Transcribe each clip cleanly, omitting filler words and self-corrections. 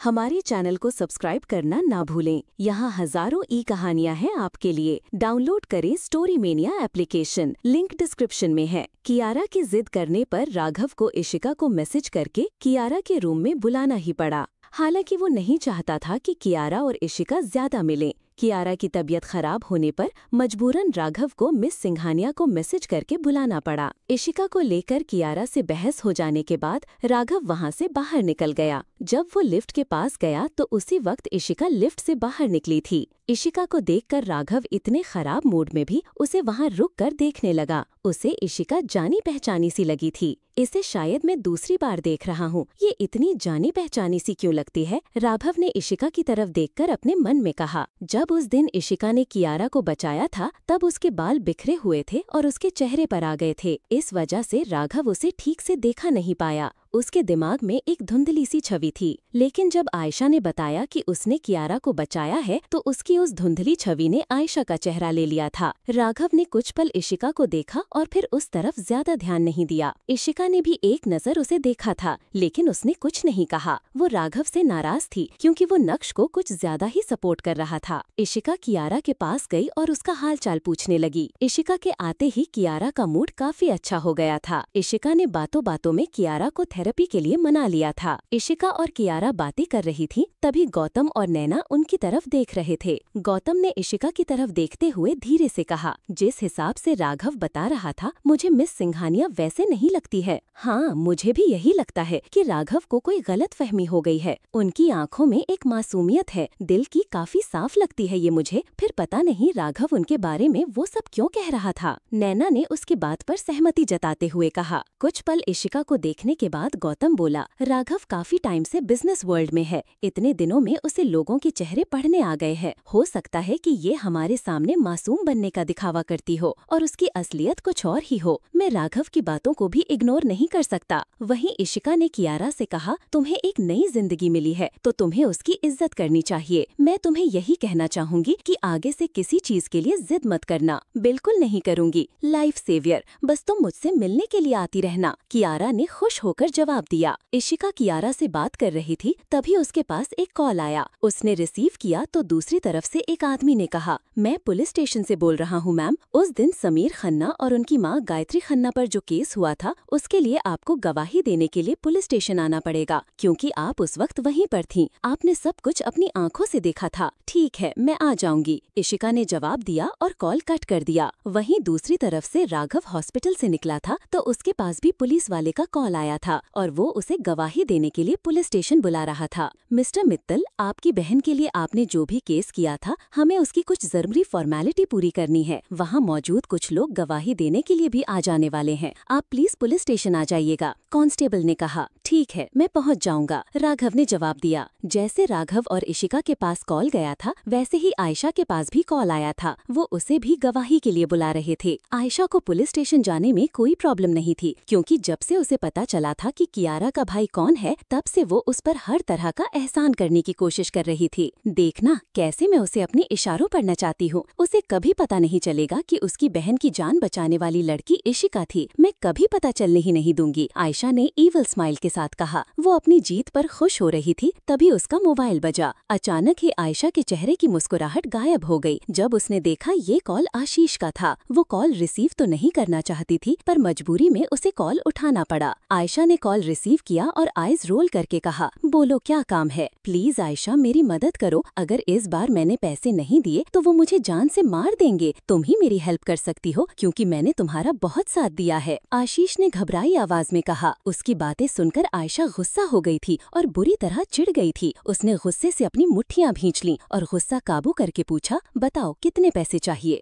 हमारे चैनल को सब्सक्राइब करना ना भूलें। यहाँ हजारों ई कहानियाँ हैं आपके लिए। डाउनलोड करें story mania application, link description में है। कियारा की जिद करने पर राघव को इशिका को मैसेज करके कियारा के रूम में बुलाना ही पड़ा। हालांकि वो नहीं चाहता था कि कियारा और इशिका ज्यादा मिलें। कियारा की तबीयत खराब होने पर मजबूरन राघव को मिस सिंघानिया को मैसेज करके बुलाना पड़ा। इशिका को लेकर कियारा से बहस हो जाने के बाद राघव वहां से बाहर निकल गया। जब वो लिफ्ट के पास गया तो उसी वक्त इशिका लिफ्ट से बाहर निकली थी। इशिका को देखकर राघव इतने खराब मूड में भी उसे वहां रुक कर देखने लगा। उसे इशिका जानी पहचानी सी लगी थी। इसे शायद मैं दूसरी बार देख रहा हूँ, ये इतनी जानी पहचानी सी क्यों लगती है? राघव ने इशिका की तरफ देखकर अपने मन में कहा। जब उस दिन इशिका ने कियारा को बचाया था तब उसके बाल बिखरे हुए थे और उसके चेहरे पर आ गए थे। इस वजह से राघव उसे ठीक से देखा नहीं पाया। उसके दिमाग में एक धुंधली सी छवि थी। लेकिन जब आयशा ने बताया कि उसने कियारा को बचाया है तो उसकी उस धुंधली छवि ने आयशा का चेहरा ले लिया था। राघव ने कुछ पल इशिका को देखा और फिर उस तरफ ज्यादा ध्यान नहीं दिया। इशिका ने भी एक नजर उसे देखा था, लेकिन उसने कुछ नहीं कहा। वो राघव से नाराज थी क्योंकि वो नक्श को कुछ ज्यादा ही सपोर्ट कर रहा था। इशिका कियारा के पास गई और उसका हालचाल पूछने लगी। इशिका के आते ही कियारा का मूड काफी अच्छा हो गया था। इशिका ने बातों बातों में कियारा को थेरेपी के लिए मना लिया था। इशिका और कियारा बातें कर रही थी, तभी गौतम और नैना उनकी तरफ देख रहे थे। गौतम ने इशिका की तरफ देखते हुए धीरे से कहा, जिस हिसाब से राघव बता रहा था मुझे मिस सिंघानिया वैसे नहीं लगती है। हाँ, मुझे भी यही लगता है कि राघव को कोई गलतफहमी हो गई है। उनकी आंखों में एक मासूमियत है, दिल की काफी साफ लगती है ये मुझे। फिर पता नहीं राघव उनके बारे में वो सब क्यों कह रहा था। नैना ने उसकी बात पर सहमति जताते हुए कहा। कुछ पल इशिका को देखने के बाद गौतम बोला, राघव काफी टाइम से बिजनेस वर्ल्ड में है। इतने दिनों में उसे लोगों के चेहरे पढ़ने आ गए हैं। हो सकता है कि ये हमारे सामने मासूम बनने का दिखावा करती हो और उसकी असलियत कुछ और ही हो। मैं राघव की बातों को भी इग्नोर नहीं कर सकता। वहीं इशिका ने कियारा से कहा, तुम्हें एक नई जिंदगी मिली है तो तुम्हें उसकी इज्जत करनी चाहिए। मैं तुम्हें यही कहना चाहूंगी कि आगे से किसी चीज के लिए जिद मत करना। बिल्कुल नहीं करूंगी, लाइफ सेवियर, बस तुम मुझसे मिलने के लिए आती रहना। कियारा ने खुश होकर जवाब दिया। इशिका कियारा से बात कर रही थी, तभी उसके पास एक कॉल आया। उसने रिसीव किया तो दूसरी तरफ से एक आदमी ने कहा, मैं पुलिस स्टेशन से बोल रहा हूँ मैम। उस दिन समीर खन्ना और उनकी माँ गायत्री खन्ना पर जो केस हुआ था उसके लिए आपको गवाही देने के लिए पुलिस स्टेशन आना पड़ेगा, क्योंकि आप उस वक्त वहीं पर थीं। आपने सब कुछ अपनी आंखों से देखा था। ठीक है, मैं आ जाऊंगी, इशिका ने जवाब दिया और कॉल कट कर दिया। वहीं दूसरी तरफ से राघव हॉस्पिटल से निकला था तो उसके पास भी पुलिस वाले का कॉल आया था और वो उसे गवाही देने के लिए पुलिस स्टेशन बुला रहा था। मिस्टर मित्तल, आपकी बहन के लिए आपने जो भी केस किया था, हमें उसकी कुछ जरूरी फॉर्मेलिटी पूरी करनी है। वहाँ मौजूद कुछ लोग गवाही देने के लिए भी आ जाने वाले हैं। आप प्लीज पुलिस स्टेशन आ जाइएगा, कांस्टेबल ने कहा। ठीक है, मैं पहुँच जाऊंगा, राघव ने जवाब दिया। जैसे राघव और इशिका के पास कॉल गया था वैसे ही आयशा के पास भी कॉल आया था। वो उसे भी गवाही के लिए बुला रहे थे। आयशा को पुलिस स्टेशन जाने में कोई प्रॉब्लम नहीं थी, क्योंकि जब से उसे पता चला था कि कियारा का भाई कौन है तब से वो उस पर हर तरह का एहसान करने की कोशिश कर रही थी। देखना कैसे मैं उसे अपने इशारों पर नचाती हूँ। उसे कभी पता नहीं चलेगा कि उसकी बहन की जान बचाने वाली लड़की इशिका थी। मैं कभी पता चलने ही नहीं दूंगी, आयशा ने ईवल स्माइल के साथ कहा। वो अपनी जीत पर खुश हो रही थी, तभी उसका मोबाइल बजा। अचानक ही आयशा के चेहरे की मुस्कुराहट गायब हो गई जब उसने देखा ये कॉल आशीष का था। वो कॉल रिसीव तो नहीं करना चाहती थी, पर मजबूरी में उसे कॉल उठाना पड़ा। आयशा ने कॉल रिसीव किया और आइज रोल करके कहा, बोलो क्या काम है? प्लीज आयशा, मेरी मदद करो। अगर इस बार मैंने पैसे नहीं दिए तो वो मुझे जान से मार देंगे। तुम ही मेरी हेल्प कर सकती हो, क्योंकि मैंने तुम्हारा बहुत साथ दिया है, आशीष ने घबराई आवाज में कहा। उसकी बातें सुनकर आयशा गुस्सा हो गई थी और बुरी तरह चिढ़ गई थी। उसने गुस्से से अपनी मुट्ठियां भींच लीं और गुस्सा काबू करके पूछा, बताओ कितने पैसे चाहिए?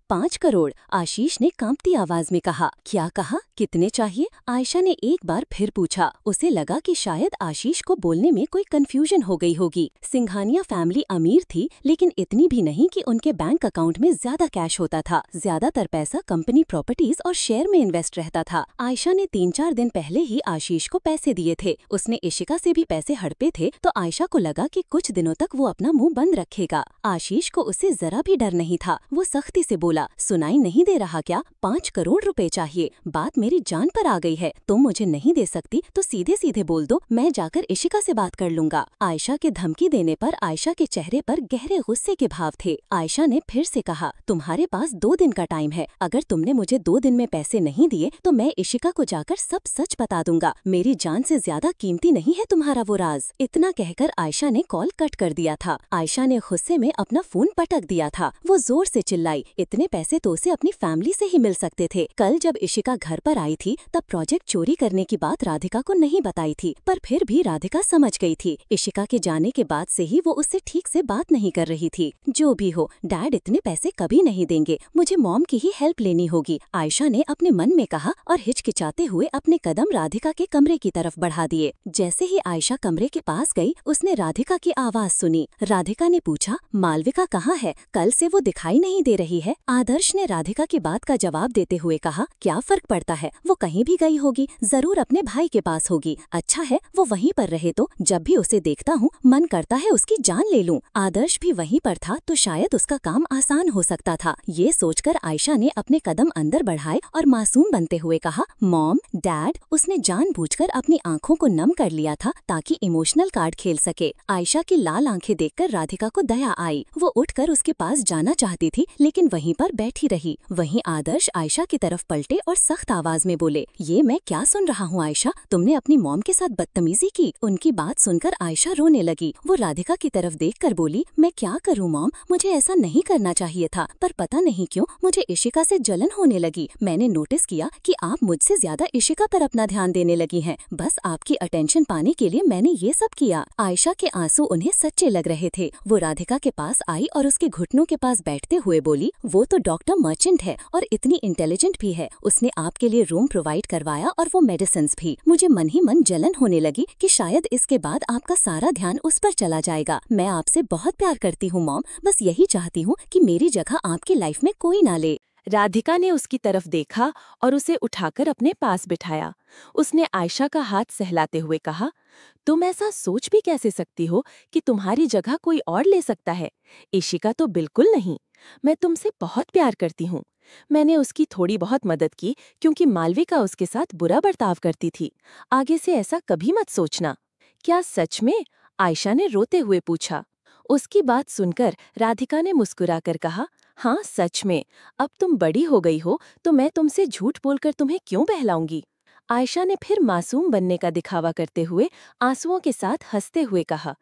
5 करोड़, आशीष ने कांपती आवाज में कहा। क्या कहा? कितने चाहिए? आयशा ने एक बार फिर पूछा। उसे लगा कि शायद आशीष को बोलने में कोई कंफ्यूजन हो गई होगी। सिंघानिया फैमिली अमीर थी, लेकिन इतनी भी नहीं कि उनके बैंक अकाउंट में ज्यादा कैश होता था। ज्यादातर पैसा कंपनी प्रॉपर्टीज और शेयर में इन्वेस्ट रहता था। आयशा ने 3-4 दिन पहले ही आशीष को पैसे दिए थे। उसने इशिका से भी पैसे हड़पे थे, तो आयशा को लगा कि कुछ दिनों तक वो अपना मुंह बंद रखेगा। आशीष को उससे जरा भी डर नहीं था। वो सख्ती से बोला, दिया। सुनाई नहीं दे रहा क्या? 5 करोड़ रुपए चाहिए। बात मेरी जान पर आ गई है। तुम मुझे नहीं दे सकती तो सीधे सीधे बोल दो, मैं जाकर इशिका से बात कर लूंगा। आयशा के धमकी देने पर आयशा के चेहरे पर गहरे गुस्से के भाव थे। आयशा ने फिर से कहा, तुम्हारे पास 2 दिन का टाइम है। अगर तुमने मुझे 2 दिन में पैसे नहीं दिए तो मैं इशिका को जाकर सब सच बता दूंगा। मेरी जान से ज्यादा कीमती नहीं है तुम्हारा वो राज। इतना कहकर आयशा ने कॉल कट कर दिया था। आयशा ने गुस्से में अपना फोन पटक दिया था। वो जोर से चिल्लाई, इतने पैसे तो उसे अपनी फैमिली से ही मिल सकते थे। कल जब इशिका घर पर आई थी तब प्रोजेक्ट चोरी करने की बात राधिका को नहीं बताई थी, पर फिर भी राधिका समझ गई थी। इशिका के जाने के बाद से ही वो उससे ठीक से बात नहीं कर रही थी। जो भी हो, डैड इतने पैसे कभी नहीं देंगे, मुझे मॉम की ही हेल्प लेनी होगी, आयशा ने अपने मन में कहा और हिचकिचाते हुए अपने कदम राधिका के कमरे की तरफ बढ़ा दिए। जैसे ही आयशा कमरे के पास गई, उसने राधिका की आवाज सुनी। राधिका ने पूछा, मालविका कहाँ है? कल से वो दिखाई नहीं दे रही है। आदर्श ने राधिका की बात का जवाब देते हुए कहा, क्या फर्क पड़ता है, वो कहीं भी गई होगी, जरूर अपने भाई के पास होगी। अच्छा है वो वहीं पर रहे तो जब भी उसे देखता हूँ मन करता है उसकी जान ले लूं। आदर्श भी वहीं पर था तो शायद उसका काम आसान हो सकता था। ये सोचकर आयशा ने अपने कदम अंदर बढ़ाए और मासूम बनते हुए कहा, मॉम, डैड। उसने जानबूझकर अपनी आंखों को नम कर लिया था ताकि इमोशनल कार्ड खेल सके। आयशा की लाल आंखें देखकर राधिका को दया आई। वो उठकर उसके पास जाना चाहती थी लेकिन वहीं पर बैठी रही। वहीं आदर्श आयशा की तरफ पलटे और सख्त आवाज में बोले, ये मैं क्या सुन रहा हूँ आयशा, तुमने अपनी मॉम के साथ बदतमीजी की। उनकी बात सुनकर आयशा रोने लगी। वो राधिका की तरफ देखकर बोली, मैं क्या करूँ मॉम, मुझे ऐसा नहीं करना चाहिए था, पर पता नहीं क्यों मुझे इशिका से जलन होने लगी। मैंने नोटिस किया कि आप मुझसे ज्यादा इशिका पर अपना ध्यान देने लगी हैं। बस आपकी अटेंशन पाने के लिए मैंने ये सब किया। आयशा के आंसू उन्हें सच्चे लग रहे थे। वो राधिका के पास आई और उसके घुटनों के पास बैठते हुए बोली, वो तो डॉक्टर मर्चेंट है और इतनी इंटेलिजेंट भी है। उसने आपके लिए रूम प्रोवाइड करवाया और वो मेडिसिन भी। मुझे मन ही मन जलन होने लगी कि शायद इसके बाद आपका सारा ध्यान उस पर चला जाएगा। मैं आपसे बहुत प्यार करती हूँ मॉम, बस यही चाहती हूँ कि मेरी जगह आपकी लाइफ में कोई ना ले। राधिका ने उसकी तरफ देखा और उसे उठाकर अपने पास बिठाया। उसने आयशा का हाथ सहलाते हुए कहा, तुम ऐसा सोच भी कैसे सकती हो कि तुम्हारी जगह कोई और ले सकता है? इशिका तो बिल्कुल नहीं। मैं तुमसे बहुत प्यार करती हूँ। मैंने उसकी थोड़ी बहुत मदद की क्योंकि मालविका उसके साथ बुरा बर्ताव करती थी। आगे से ऐसा कभी मत सोचना। क्या सच में? आयशा ने रोते हुए पूछा। उसकी बात सुनकर राधिका ने मुस्कुराकर कहा, हाँ सच में। अब तुम बड़ी हो गई हो तो मैं तुमसे झूठ बोलकर तुम्हें क्यों बहलाऊंगी? आयशा ने फिर मासूम बनने का दिखावा करते हुए आंसुओं के साथ हंसते हुए कहा,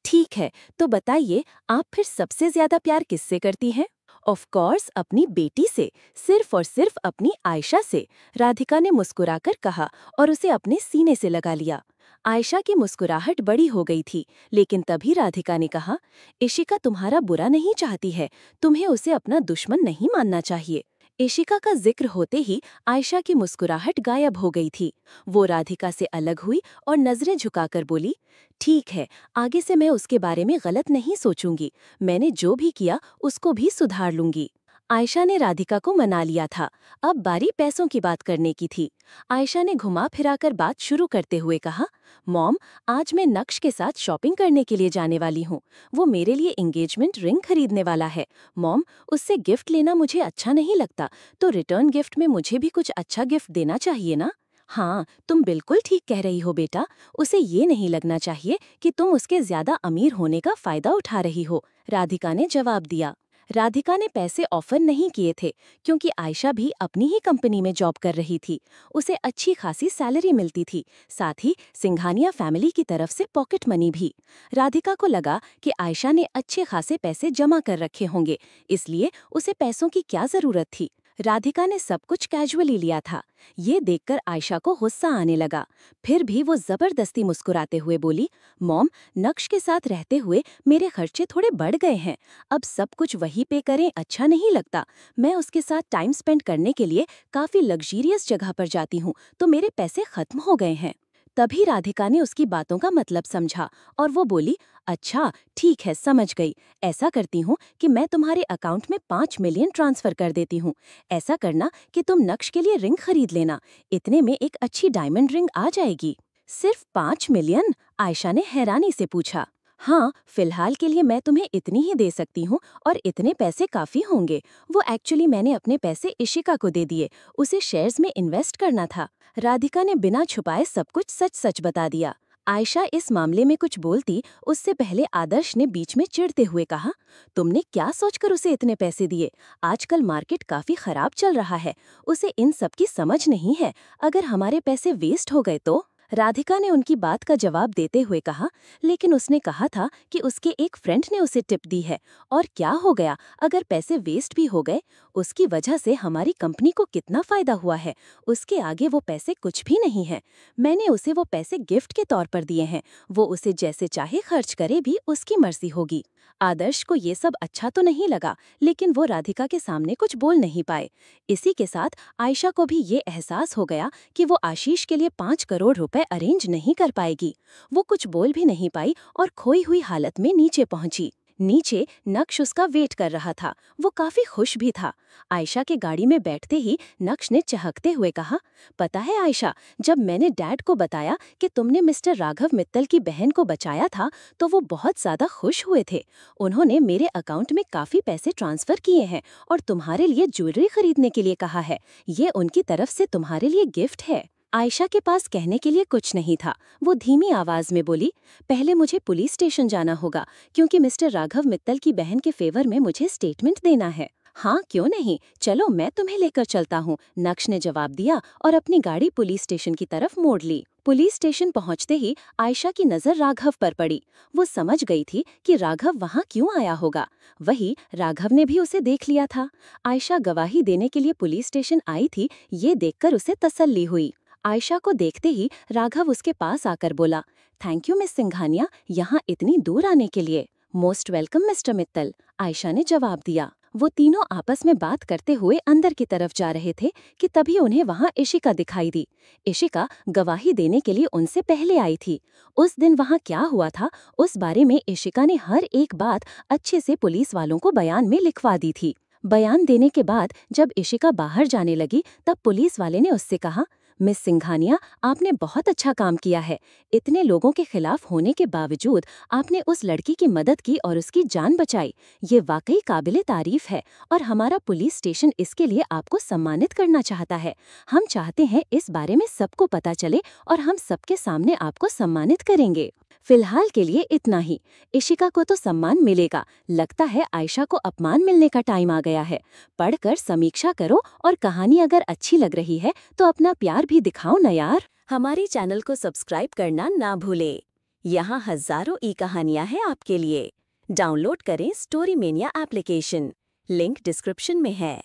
ठीक है, तो बताइए आप फिर सबसे ज्यादा प्यार किससे करती हैं? ऑफ कोर्स अपनी बेटी से, सिर्फ और सिर्फ अपनी आयशा से, राधिका ने मुस्कुराकर कहा और उसे अपने सीने से लगा लिया। आयशा की मुस्कुराहट बड़ी हो गई थी, लेकिन तभी राधिका ने कहा, इशिका तुम्हारा बुरा नहीं चाहती है, तुम्हें उसे अपना दुश्मन नहीं मानना चाहिए। इशिका का जिक्र होते ही आयशा की मुस्कुराहट गायब हो गई थी। वो राधिका से अलग हुई और नजरें झुकाकर बोली, ठीक है, आगे से मैं उसके बारे में गलत नहीं सोचूंगी। मैंने जो भी किया उसको भी सुधार लूंगी। आयशा ने राधिका को मना लिया था। अब बारी पैसों की बात करने की थी। आयशा ने घुमा फिराकर बात शुरू करते हुए कहा, मॉम, आज मैं नक्श के साथ शॉपिंग करने के लिए जाने वाली हूँ। वो मेरे लिए एंगेजमेंट रिंग खरीदने वाला है। मॉम, उससे गिफ्ट लेना मुझे अच्छा नहीं लगता, तो रिटर्न गिफ्ट में मुझे भी कुछ अच्छा गिफ्ट देना चाहिए ना? हाँ, तुम बिल्कुल ठीक कह रही हो बेटा। उसे ये नहीं लगना चाहिए कि तुम उसके ज्यादा अमीर होने का फायदा उठा रही हो, राधिका ने जवाब दिया। राधिका ने पैसे ऑफर नहीं किए थे क्योंकि आयशा भी अपनी ही कंपनी में जॉब कर रही थी। उसे अच्छी खासी सैलरी मिलती थी, साथ ही सिंघानिया फैमिली की तरफ से पॉकेट मनी भी। राधिका को लगा कि आयशा ने अच्छे खासे पैसे जमा कर रखे होंगे, इसलिए उसे पैसों की क्या जरूरत थी। राधिका ने सब कुछ कैजुअली लिया था। ये देखकर आयशा को गुस्सा आने लगा। फिर भी वो जबरदस्ती मुस्कुराते हुए बोली, मॉम, नक्श के साथ रहते हुए मेरे खर्चे थोड़े बढ़ गए हैं। अब सब कुछ वही पे करें अच्छा नहीं लगता। मैं उसके साथ टाइम स्पेंड करने के लिए काफी लग्जरियस जगह पर जाती हूँ, तो मेरे पैसे खत्म हो गए हैं। तभी राधिका ने उसकी बातों का मतलब समझा और वो बोली, अच्छा ठीक है, समझ गई। ऐसा करती हूँ कि मैं तुम्हारे अकाउंट में 5 मिलियन ट्रांसफर कर देती हूँ। ऐसा करना कि तुम नक्श के लिए रिंग खरीद लेना। इतने में एक अच्छी डायमंड रिंग आ जाएगी। सिर्फ 5 मिलियन? आयशा ने हैरानी से पूछा। हाँ, फिलहाल के लिए मैं तुम्हें इतनी ही दे सकती हूँ और इतने पैसे काफ़ी होंगे। वो एक्चुअली मैंने अपने पैसे इशिका को दे दिए, उसे शेयर्स में इन्वेस्ट करना था। राधिका ने बिना छुपाए सब कुछ सच सच बता दिया। आयशा इस मामले में कुछ बोलती, उससे पहले आदर्श ने बीच में चिढ़ते हुए कहा, तुमने क्या सोचकर उसे इतने पैसे दिए? आजकल मार्केट काफ़ी खराब चल रहा है, उसे इन सब की समझ नहीं है। अगर हमारे पैसे वेस्ट हो गए तो? राधिका ने उनकी बात का जवाब देते हुए कहा, लेकिन उसने कहा था कि उसके एक फ्रेंड ने उसे टिप दी है। और क्या हो गया अगर पैसे वेस्ट भी हो गए? उसकी वजह से हमारी कंपनी को कितना फायदा हुआ है, उसके आगे वो पैसे कुछ भी नहीं है। मैंने उसे वो पैसे गिफ्ट के तौर पर दिए हैं, वो उसे जैसे चाहे खर्च करे भी उसकी मर्जी होगी। आदर्श को ये सब अच्छा तो नहीं लगा, लेकिन वो राधिका के सामने कुछ बोल नहीं पाए। इसी के साथ आयशा को भी ये एहसास हो गया कि वो आशीष के लिए 5 करोड़ रुपए अरेंज नहीं कर पाएगी। वो कुछ बोल भी नहीं पाई और खोई हुई हालत में नीचे पहुंची। नीचे नक्श उसका वेट कर रहा था, वो काफी खुश भी था। आयशा के गाड़ी में बैठते ही नक्श ने चहकते हुए कहा, पता है आयशा, जब मैंने डैड को बताया कि तुमने मिस्टर राघव मित्तल की बहन को बचाया था, तो वो बहुत ज्यादा खुश हुए थे। उन्होंने मेरे अकाउंट में काफी पैसे ट्रांसफर किए हैं और तुम्हारे लिए ज्वेलरी खरीदने के लिए कहा है। ये उनकी तरफ से तुम्हारे लिए गिफ्ट है। आयशा के पास कहने के लिए कुछ नहीं था। वो धीमी आवाज में बोली, पहले मुझे पुलिस स्टेशन जाना होगा, क्योंकि मिस्टर राघव मित्तल की बहन के फेवर में मुझे स्टेटमेंट देना है। हाँ, क्यों नहीं, चलो मैं तुम्हें लेकर चलता हूँ, नक्श ने जवाब दिया और अपनी गाड़ी पुलिस स्टेशन की तरफ मोड़ ली। पुलिस स्टेशन पहुंचते ही आयशा की नजर राघव पर पड़ी। वो समझ गई थी कि राघव वहां क्यों आया होगा। वही राघव ने भी उसे देख लिया था। आयशा गवाही देने के लिए पुलिस स्टेशन आई थी, ये देखकर उसे तसल्ली हुई। आयशा को देखते ही राघव उसके पास आकर बोला, थैंक यू मिस सिंघानिया, यहाँ इतनी दूर आने के लिए। Most welcome mister Mittal, Ayesha ने जवाब दिया। वो तीनों आपस में बात करते हुए अंदर की तरफ जा रहे थे कि तभी उन्हें वहां इशिका दिखाई दी। इशिका गवाही देने के लिए उनसे पहले आई थी। उस दिन वहां क्या हुआ था, उस बारे में इशिका ने हर एक बात अच्छे से पुलिस वालों को बयान में लिखवा दी थी। बयान देने के बाद जब इशिका बाहर जाने लगी, तब पुलिस वाले ने उससे कहा, मिस सिंघानिया, आपने बहुत अच्छा काम किया है। इतने लोगों के खिलाफ होने के बावजूद आपने उस लड़की की मदद की और उसकी जान बचाई। ये वाकई काबिले तारीफ है और हमारा पुलिस स्टेशन इसके लिए आपको सम्मानित करना चाहता है। हम चाहते हैं इस बारे में सबको पता चले और हम सबके सामने आपको सम्मानित करेंगे। फिलहाल के लिए इतना ही। इशिका को तो सम्मान मिलेगा, लगता है आयशा को अपमान मिलने का टाइम आ गया है। पढ़कर समीक्षा करो और कहानी अगर अच्छी लग रही है तो अपना प्यार भी दिखाओ न यार। हमारे चैनल को सब्सक्राइब करना ना भूलें। यहाँ हजारों ई कहानियाँ हैं आपके लिए। डाउनलोड करें story mania application, link description में है।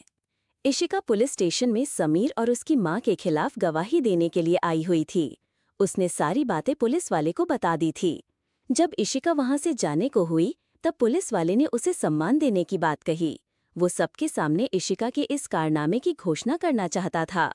इशिका पुलिस स्टेशन में समीर और उसकी मां के खिलाफ गवाही देने के लिए आई हुई थी। उसने सारी बातें पुलिस वाले को बता दी थी। जब इशिका वहां से जाने को हुई, तब पुलिस वाले ने उसे सम्मान देने की बात कही। वो सबके सामने इशिका के इस कारनामे की घोषणा करना चाहता था।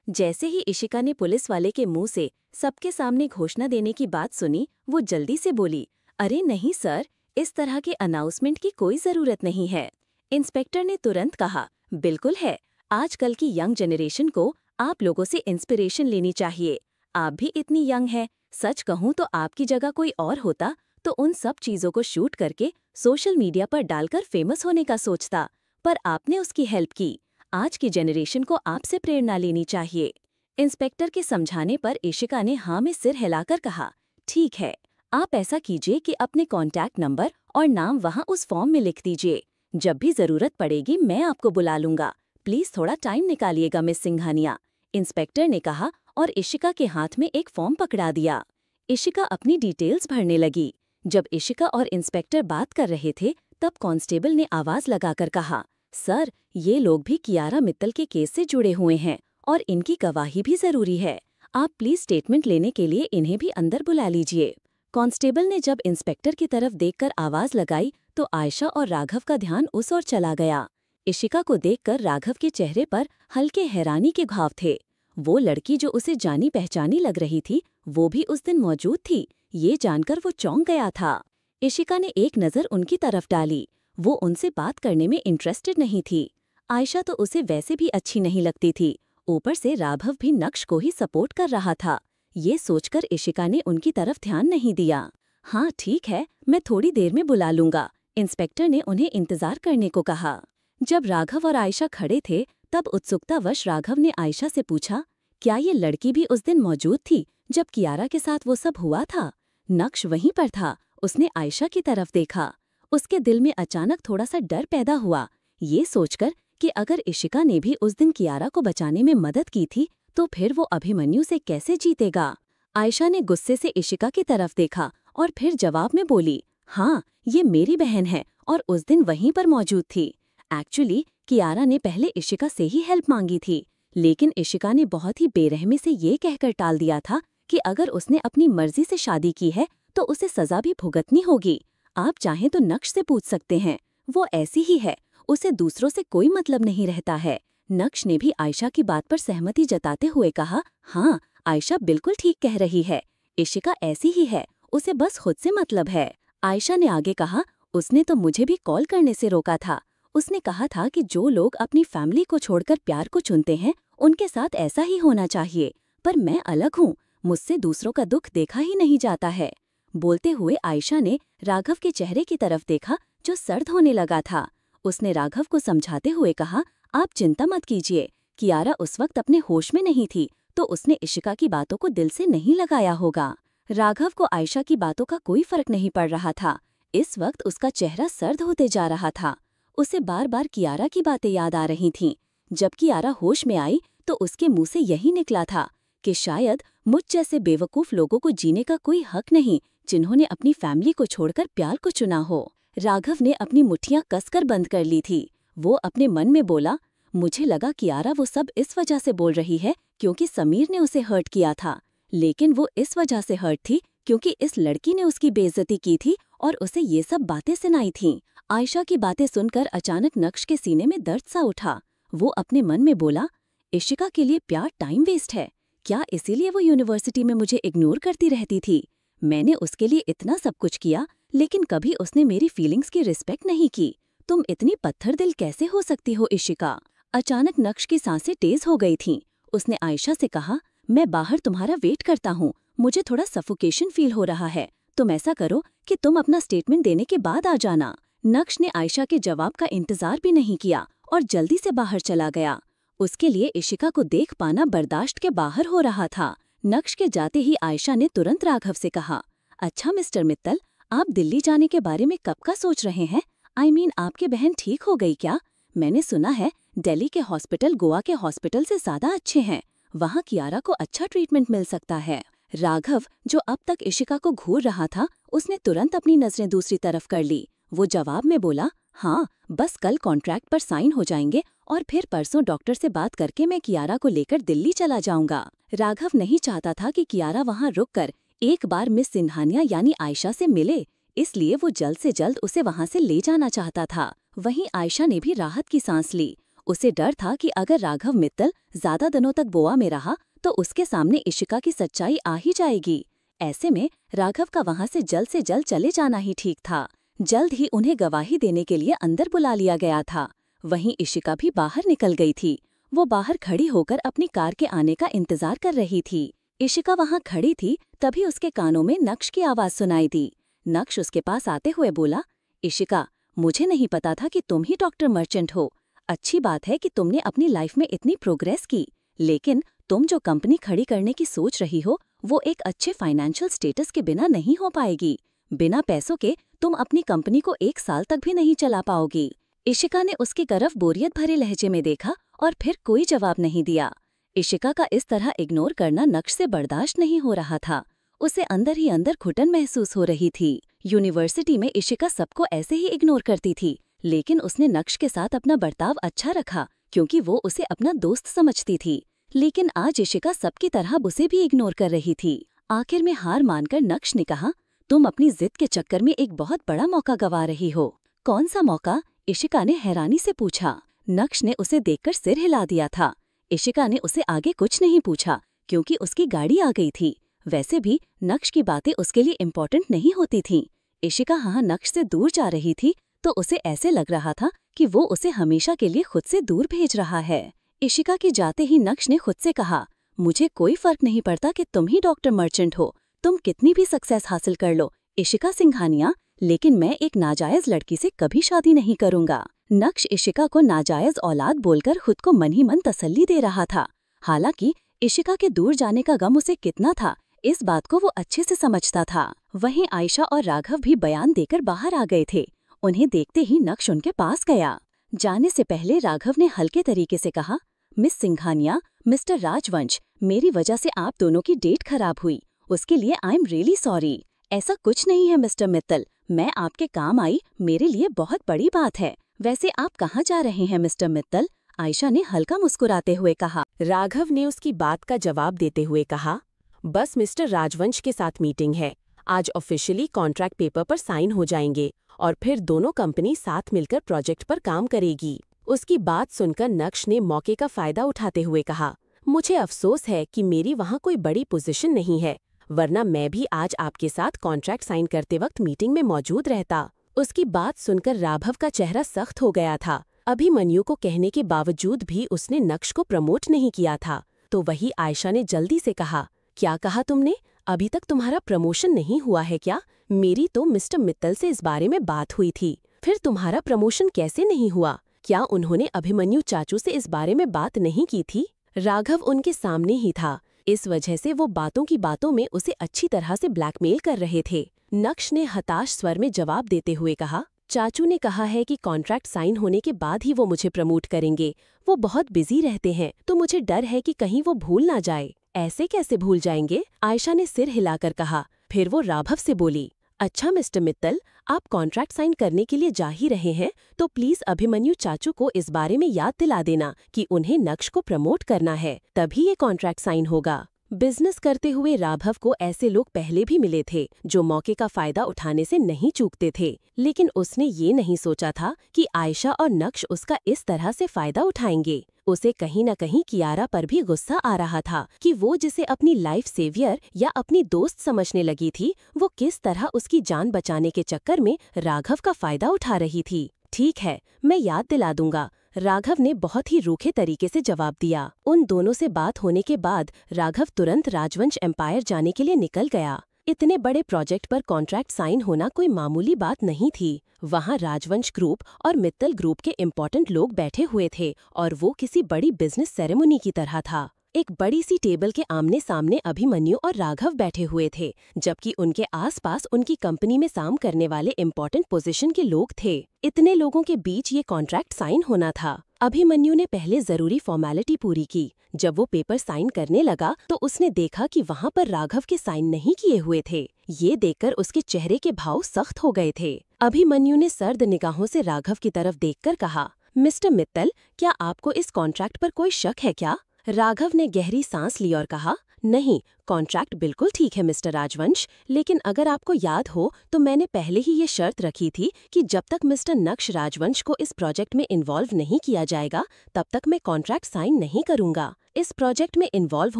जैसे ही इशिका ने पुलिस वाले के मुंह से सबके सामने घोषणा देने की बात सुनी, वो जल्दी से बोली, अरे नहीं सर, इस तरह के अनाउंसमेंट की कोई जरूरत नहीं है। इंस्पेक्टर ने तुरंत कहा, बिल्कुल है, आजकल की यंग जनरेशन को आप लोगों से इंस्पिरेशन लेनी चाहिए। आप भी इतनी यंग हैं, सच कहूँ तो आपकी जगह कोई और होता तो उन सब चीजों को शूट करके सोशल मीडिया पर डालकर फेमस होने का सोचता, पर आपने उसकी हेल्प की। आज की जनरेशन को आपसे प्रेरणा लेनी चाहिए। इंस्पेक्टर के समझाने पर इशिका ने हाँ में सिर हिलाकर कहा, ठीक है, आप ऐसा कीजिए कि अपने कॉन्टैक्ट नंबर और नाम वहाँ उस फॉर्म में लिख दीजिए। जब भी जरूरत पड़ेगी मैं आपको बुला लूंगा। प्लीज थोड़ा टाइम निकालिएगा मिस सिंघानिया, इंस्पेक्टर ने कहा और इशिका के हाथ में एक फॉर्म पकड़ा दिया। इशिका अपनी डिटेल्स भरने लगी। जब इशिका और इंस्पेक्टर बात कर रहे थे, तब कांस्टेबल ने आवाज लगाकर कहा, सर, ये लोग भी कियारा मित्तल के केस से जुड़े हुए हैं और इनकी गवाही भी जरूरी है। आप प्लीज स्टेटमेंट लेने के लिए इन्हें भी अंदर बुला लीजिए। कांस्टेबल ने जब इंस्पेक्टर की तरफ देखकर आवाज लगाई तो आयशा और राघव का ध्यान उस ओर चला गया। इशिका को देखकर राघव के चेहरे पर हल्के हैरानी के घाव थे। वो लड़की जो उसे जानी पहचानी लग रही थी, वो भी उस दिन मौजूद थी, ये जानकर वो चौंक गया था। इशिका ने एक नज़र उनकी तरफ डाली। वो उनसे बात करने में इंटरेस्टेड नहीं थी। आयशा तो उसे वैसे भी अच्छी नहीं लगती थी, ऊपर से राघव भी नक्श को ही सपोर्ट कर रहा था। ये सोचकर इशिका ने उनकी तरफ ध्यान नहीं दिया। हाँ ठीक है, मैं थोड़ी देर में बुला लूंगा। इंस्पेक्टर ने उन्हें इंतजार करने को कहा। जब राघव और आयशा खड़े थे तब उत्सुकतावश राघव ने आयशा से पूछा, क्या ये लड़की भी उस दिन मौजूद थी जब कियारा के साथ वो सब हुआ था? नक्श वहीं पर था। उसने आयशा की तरफ देखा। उसके दिल में अचानक थोड़ा सा डर पैदा हुआ, ये सोचकर कि अगर इशिका ने भी उस दिन कियारा को बचाने में मदद की थी तो फिर वो अभिमन्यु से कैसे जीतेगा। आयशा ने गुस्से से इशिका की तरफ देखा और फिर जवाब में बोली, हाँ ये मेरी बहन है और उस दिन वहीं पर मौजूद थी। एक्चुअली कियारा ने पहले इशिका से ही हेल्प मांगी थी, लेकिन इशिका ने बहुत ही बेरहमी से ये कहकर टाल दिया था कि अगर उसने अपनी मर्जी से शादी की है तो उसे सजा भी भुगतनी होगी। आप चाहें तो नक्श से पूछ सकते हैं, वो ऐसी ही है, उसे दूसरों से कोई मतलब नहीं रहता है। नक्श ने भी आयशा की बात पर सहमति जताते हुए कहा, हाँ आयशा बिल्कुल ठीक कह रही है, इशिका ऐसी ही है, उसे बस खुद से मतलब है। आयशा ने आगे कहा, उसने तो मुझे भी कॉल करने से रोका था। उसने कहा था कि जो लोग अपनी फैमिली को छोड़कर प्यार को चुनते हैं उनके साथ ऐसा ही होना चाहिए, पर मैं अलग हूँ, मुझसे दूसरों का दुख देखा ही नहीं जाता है। बोलते हुए आयशा ने राघव के चेहरे की तरफ देखा जो सर्द होने लगा था। उसने राघव को समझाते हुए कहा, आप चिंता मत कीजिए, कियारा उस वक्त अपने होश में नहीं थी तो उसने इशिका की बातों को दिल से नहीं लगाया होगा। राघव को आयशा की बातों का कोई फर्क नहीं पड़ रहा था। इस वक्त उसका चेहरा सर्द होते जा रहा था। उसे बार बार कियारा की बातें याद आ रही थीं। जब कियारा होश में आई तो उसके मुंह से यही निकला था कि शायद मुझ जैसे बेवकूफ लोगों को जीने का कोई हक नहीं जिन्होंने अपनी फैमिली को छोड़कर प्यार को चुना हो। राघव ने अपनी मुट्ठियां कसकर बंद कर ली थी। वो अपने मन में बोला, मुझे लगा कियारा वो सब इस वजह से बोल रही है क्योंकि समीर ने उसे हर्ट किया था, लेकिन वो इस वजह से हर्ट थी क्योंकि इस लड़की ने उसकी बेइज्जती की थी और उसे ये सब बातें सुनाई थीं। आयशा की बातें सुनकर अचानक नक्श के सीने में दर्द सा उठा। वो अपने मन में बोला, इशिका के लिए प्यार टाइम वेस्ट है क्या? इसीलिए वो यूनिवर्सिटी में मुझे इग्नोर करती रहती थी। मैंने उसके लिए इतना सब कुछ किया लेकिन कभी उसने मेरी फीलिंग्स की रिस्पेक्ट नहीं की। तुम इतनी पत्थर दिल कैसे हो सकती हो इशिका? अचानक नक्श की सांसें तेज हो गई थीं। उसने आयशा से कहा, मैं बाहर तुम्हारा वेट करता हूँ, मुझे थोड़ा सफोकेशन फील हो रहा है। तुम ऐसा करो कि तुम अपना स्टेटमेंट देने के बाद आ जाना। नक्श ने आयशा के जवाब का इंतजार भी नहीं किया और जल्दी से बाहर चला गया। उसके लिए इशिका को देख पाना बर्दाश्त के बाहर हो रहा था। नक्श के जाते ही आयशा ने तुरंत राघव से कहा, अच्छा मिस्टर मित्तल, आप दिल्ली जाने के बारे में कब का सोच रहे हैं? I mean, आपकी बहन ठीक हो गई क्या? मैंने सुना है दिल्ली के हॉस्पिटल गोवा के हॉस्पिटल से ज्यादा अच्छे हैं। वहाँ कियारा को अच्छा ट्रीटमेंट मिल सकता है। राघव, जो अब तक इशिका को घूर रहा था, उसने तुरंत अपनी नजरें दूसरी तरफ कर ली। वो जवाब में बोला, हाँ बस कल कॉन्ट्रैक्ट पर साइन हो जाएंगे और फिर परसों डॉक्टर से बात करके मैं कियारा को लेकर दिल्ली चला जाऊंगा। राघव नहीं चाहता था कि कियारा वहाँ रुककर एक बार मिस सिंघानिया यानी आयशा से मिले, इसलिए वो जल्द से जल्द उसे वहाँ से ले जाना चाहता था। वहीं आयशा ने भी राहत की सांस ली। उसे डर था कि अगर राघव मित्तल ज्यादा दिनों तक गोवा में रहा तो उसके सामने इशिका की सच्चाई आ ही जाएगी। ऐसे में राघव का वहाँ से जल्द चले जाना ही ठीक था। जल्द ही उन्हें गवाही देने के लिए अंदर बुला लिया गया था। वहीं इशिका भी बाहर निकल गई थी। वो बाहर खड़ी होकर अपनी कार के आने का इंतजार कर रही थी। इशिका वहाँ खड़ी थी, तभी उसके कानों में नक्श की आवाज सुनाई दी। नक्श उसके पास आते हुए बोला, इशिका, मुझे नहीं पता था कि तुम ही डॉक्टर मर्चेंट हो। अच्छी बात है कि तुमने अपनी लाइफ में इतनी प्रोग्रेस की, लेकिन तुम जो कंपनी खड़ी करने की सोच रही हो वो एक अच्छे फाइनेंशियल स्टेटस के बिना नहीं हो पाएगी। बिना पैसों के तुम अपनी कंपनी को 1 साल तक भी नहीं चला पाओगी। इशिका ने उसकी तरफ बोरियत भरे लहजे में देखा और फिर कोई जवाब नहीं दिया। इशिका का इस तरह इग्नोर करना नक्श से बर्दाश्त नहीं हो रहा था। उसे अंदर ही अंदर घुटन महसूस हो रही थी। यूनिवर्सिटी में इशिका सबको ऐसे ही इग्नोर करती थी, लेकिन उसने नक्श के साथ अपना बर्ताव अच्छा रखा क्योंकि वो उसे अपना दोस्त समझती थी। लेकिन आज इशिका सबकी तरह उसे भी इग्नोर कर रही थी। आखिर में हार मानकर नक्श ने कहा, तुम अपनी जिद के चक्कर में एक बहुत बड़ा मौका गंवा रही हो। कौन सा मौका? इशिका ने हैरानी से पूछा। नक्श ने उसे देखकर सिर हिला दिया था। इशिका ने उसे आगे कुछ नहीं पूछा क्योंकि उसकी गाड़ी आ गई थी। वैसे भी नक्श की बातें उसके लिए इम्पोर्टेंट नहीं होती थीं। इशिका हाँ नक्श से दूर जा रही थी तो उसे ऐसे लग रहा था कि वो उसे हमेशा के लिए खुद से दूर भेज रहा है। इशिका के जाते ही नक्श ने खुद से कहा, मुझे कोई फर्क नहीं पड़ता कि तुम ही डॉक्टर मर्चेंट हो। तुम कितनी भी सक्सेस हासिल कर लो, इशिका सिंघानिया, लेकिन मैं एक नाजायज लड़की से कभी शादी नहीं करूंगा। नक्श इशिका को नाजायज औलाद बोलकर खुद को मन ही मन तसल्ली दे रहा था। हालांकि इशिका के दूर जाने का गम उसे कितना था, इस बात को वो अच्छे से समझता था। वहीं आयशा और राघव भी बयान देकर बाहर आ गए थे। उन्हें देखते ही नक्श उनके पास गया। जाने से पहले राघव ने हल्के तरीके से कहा, मिस सिंघानिया, मिस्टर राजवंश, मेरी वजह से आप दोनों की डेट खराब हुई, उसके लिए आई एम रियली सॉरी। ऐसा कुछ नहीं है मिस्टर मित्तल, मैं आपके काम आई, मेरे लिए बहुत बड़ी बात है। वैसे आप कहाँ जा रहे हैं मिस्टर मित्तल? आयशा ने हल्का मुस्कुराते हुए कहा। राघव ने उसकी बात का जवाब देते हुए कहा, बस मिस्टर राजवंश के साथ मीटिंग है। आज ऑफिशियली कॉन्ट्रैक्ट पेपर पर साइन हो जाएंगे और फिर दोनों कंपनी साथ मिलकर प्रोजेक्ट पर काम करेगी। उसकी बात सुनकर नक्श ने मौके का फायदा उठाते हुए कहा, मुझे अफसोस है कि मेरी वहाँ कोई बड़ी पोजीशन नहीं है, वरना मैं भी आज आपके साथ कॉन्ट्रैक्ट साइन करते वक्त मीटिंग में मौजूद रहता। उसकी बात सुनकर राघव का चेहरा सख्त हो गया था। अभिमन्यु को कहने के बावजूद भी उसने नक्श को प्रमोट नहीं किया था। तो वही आयशा ने जल्दी से कहा, क्या कहा तुमने? अभी तक तुम्हारा प्रमोशन नहीं हुआ है क्या? मेरी तो मिस्टर मित्तल से इस बारे में बात हुई थी। फिर तुम्हारा प्रमोशन कैसे नहीं हुआ? क्या उन्होंने अभिमन्यु चाचू से इस बारे में बात नहीं की थी? राघव उनके सामने ही था, इस वजह से वो बातों की बातों में उसे अच्छी तरह से ब्लैकमेल कर रहे थे। नक्श ने हताश स्वर में जवाब देते हुए कहा, चाचू ने कहा है कि कॉन्ट्रैक्ट साइन होने के बाद ही वो मुझे प्रमोट करेंगे। वो बहुत बिजी रहते हैं, तो मुझे डर है कि कहीं वो भूल ना जाए। ऐसे कैसे भूल जाएंगे? आयशा ने सिर हिलाकर कहा। फिर वो राघव से बोली, अच्छा मिस्टर मित्तल, आप कॉन्ट्रैक्ट साइन करने के लिए जा ही रहे हैं, तो प्लीज अभिमन्यु चाचू को इस बारे में याद दिला देना कि उन्हें नक्श को प्रमोट करना है, तभी ये कॉन्ट्रैक्ट साइन होगा। बिजनेस करते हुए राघव को ऐसे लोग पहले भी मिले थे जो मौके का फायदा उठाने से नहीं चूकते थे, लेकिन उसने ये नहीं सोचा था कि आयशा और नक्श उसका इस तरह से फायदा उठाएंगे। उसे कहीं न कहीं कियारा पर भी गुस्सा आ रहा था कि वो जिसे अपनी लाइफ सेवियर या अपनी दोस्त समझने लगी थी, वो किस तरह उसकी जान बचाने के चक्कर में राघव का फायदा उठा रही थी। ठीक है, मैं याद दिला दूंगा, राघव ने बहुत ही रूखे तरीके से जवाब दिया। उन दोनों से बात होने के बाद राघव तुरंत राजवंश एम्पायर जाने के लिए निकल गया। इतने बड़े प्रोजेक्ट पर कॉन्ट्रैक्ट साइन होना कोई मामूली बात नहीं थी। वहाँ राजवंश ग्रुप और मित्तल ग्रुप के इम्पोर्टेंट लोग बैठे हुए थे और वो किसी बड़ी बिजनेस सेरेमनी की तरह था। एक बड़ी सी टेबल के आमने सामने अभिमन्यु और राघव बैठे हुए थे, जबकि उनके आसपास उनकी कंपनी में काम करने वाले इम्पोर्टेंट पोजीशन के लोग थे। इतने लोगों के बीच ये कॉन्ट्रैक्ट साइन होना था। अभिमन्यु ने पहले जरूरी फॉर्मेलिटी पूरी की। जब वो पेपर साइन करने लगा तो उसने देखा कि वहाँ पर राघव के साइन नहीं किए हुए थे। ये देखकर उसके चेहरे के भाव सख्त हो गए थे। अभिमन्यु ने सर्द निगाहों से राघव की तरफ देखकर कहा, मिस्टर मित्तल, क्या आपको इस कॉन्ट्रैक्ट पर कोई शक है क्या? राघव ने गहरी सांस ली और कहा, नहीं, कॉन्ट्रैक्ट बिल्कुल ठीक है मिस्टर राजवंश, लेकिन अगर आपको याद हो तो मैंने पहले ही ये शर्त रखी थी कि जब तक मिस्टर नक्श राजवंश को इस प्रोजेक्ट में इन्वॉल्व नहीं किया जाएगा तब तक मैं कॉन्ट्रैक्ट साइन नहीं करूंगा। इस प्रोजेक्ट में इन्वॉल्व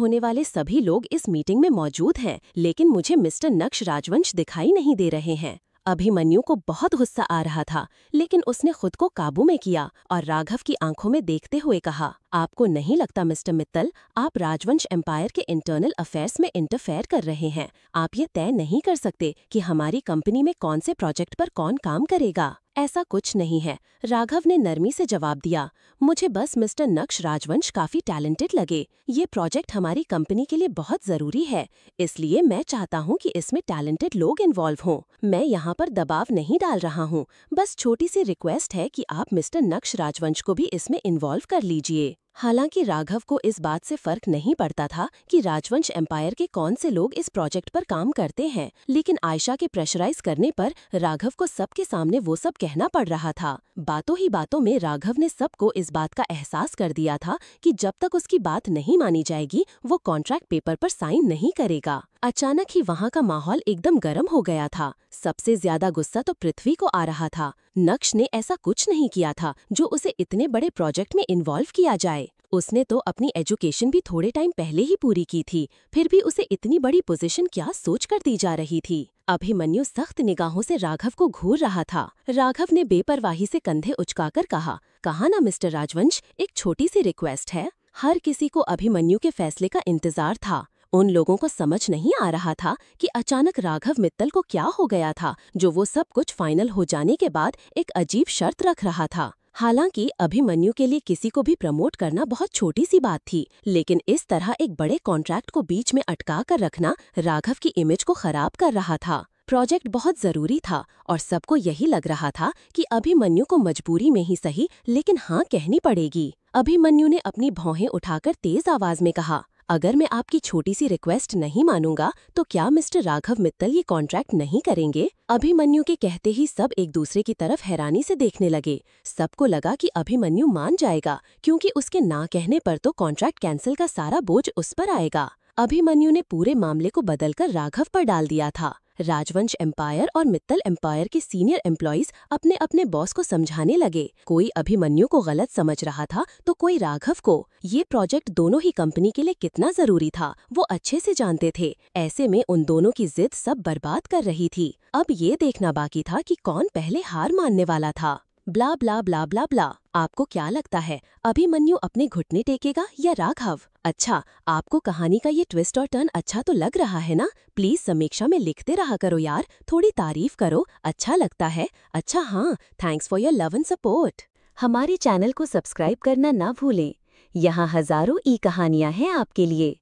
होने वाले सभी लोग इस मीटिंग में मौजूद हैं, लेकिन मुझे मिस्टर नक्श राजवंश दिखाई नहीं दे रहे हैं। अभिमन्यु को बहुत गुस्सा आ रहा था, लेकिन उसने खुद को काबू में किया और राघव की आंखों में देखते हुए कहा, आपको नहीं लगता मिस्टर मित्तल, आप राजवंश एम्पायर के इंटरनल अफेयर्स में इंटरफेयर कर रहे हैं? आप ये तय नहीं कर सकते कि हमारी कंपनी में कौन से प्रोजेक्ट पर कौन काम करेगा। ऐसा कुछ नहीं है, राघव ने नरमी से जवाब दिया। मुझे बस मिस्टर नक्श राजवंश काफी टैलेंटेड लगे। ये प्रोजेक्ट हमारी कंपनी के लिए बहुत जरूरी है, इसलिए मैं चाहता हूँ कि इसमें टैलेंटेड लोग इन्वॉल्व हों। मैं यहाँ पर दबाव नहीं डाल रहा हूँ, बस छोटी सी रिक्वेस्ट है कि आप मिस्टर नक्श राजवंश को भी इसमें इन्वॉल्व कर लीजिए। हालांकि राघव को इस बात से फर्क नहीं पड़ता था कि राजवंश एम्पायर के कौन से लोग इस प्रोजेक्ट पर काम करते हैं, लेकिन आयशा के प्रेशराइज करने पर राघव को सबके सामने वो सब कहना पड़ रहा था। बातों ही बातों में राघव ने सबको इस बात का एहसास कर दिया था कि जब तक उसकी बात नहीं मानी जाएगी वो कॉन्ट्रैक्ट पेपर पर साइन नहीं करेगा। अचानक ही वहाँ का माहौल एकदम गर्म हो गया था। सबसे ज्यादा गुस्सा तो पृथ्वी को आ रहा था। नक्श ने ऐसा कुछ नहीं किया था जो उसे इतने बड़े प्रोजेक्ट में इन्वॉल्व किया जाए। उसने तो अपनी एजुकेशन भी थोड़े टाइम पहले ही पूरी की थी, फिर भी उसे इतनी बड़ी पोजीशन क्या सोच कर दी जा रही थी। अभिमन्यु सख्त निगाहों से राघव को घूर रहा था। राघव ने बेपरवाही से कंधे उचकाकर कहा ना मिस्टर राजवंश, एक छोटी सी रिक्वेस्ट है। हर किसी को अभिमन्यु के फैसले का इंतजार था। उन लोगों को समझ नहीं आ रहा था कि अचानक राघव मित्तल को क्या हो गया था, जो वो सब कुछ फाइनल हो जाने के बाद एक अजीब शर्त रख रहा था। हालांकि अभिमन्यु के लिए किसी को भी प्रमोट करना बहुत छोटी सी बात थी, लेकिन इस तरह एक बड़े कॉन्ट्रैक्ट को बीच में अटका कर रखना राघव की इमेज को खराब कर रहा था। प्रोजेक्ट बहुत जरूरी था और सबको यही लग रहा था कि अभिमन्यु को मजबूरी में ही सही लेकिन हाँ कहनी पड़ेगी। अभिमन्यु ने अपनी भौहें उठाकर तेज आवाज में कहा, अगर मैं आपकी छोटी सी रिक्वेस्ट नहीं मानूंगा तो क्या मिस्टर राघव मित्तल ये कॉन्ट्रैक्ट नहीं करेंगे? अभिमन्यु के कहते ही सब एक दूसरे की तरफ हैरानी से देखने लगे। सबको लगा कि अभिमन्यु मान जाएगा, क्योंकि उसके ना कहने पर तो कॉन्ट्रैक्ट कैंसिल का सारा बोझ उस पर आएगा। अभिमन्यु ने पूरे मामले को बदलकर राघव पर डाल दिया था। राजवंश एम्पायर और मित्तल एम्पायर के सीनियर एम्प्लॉइज अपने अपने बॉस को समझाने लगे। कोई अभिमन्यु को गलत समझ रहा था तो कोई राघव को। ये प्रोजेक्ट दोनों ही कंपनी के लिए कितना जरूरी था वो अच्छे से जानते थे। ऐसे में उन दोनों की जिद सब बर्बाद कर रही थी। अब ये देखना बाकी था कि कौन पहले हार मानने वाला था। ब्ला ब्ला ब्ला ब्ला ब्ला। आपको क्या लगता है, अभिमन्यु अपने घुटने टेकेगा या राघव? अच्छा, आपको कहानी का ये ट्विस्ट और टर्न अच्छा तो लग रहा है ना? प्लीज समीक्षा में लिखते रहा करो यार, थोड़ी तारीफ करो, अच्छा लगता है। अच्छा हाँ, thanks for your love and support. हमारे चैनल को सब्सक्राइब करना ना भूलें। यहाँ हजारों ई कहानियाँ हैं आपके लिए।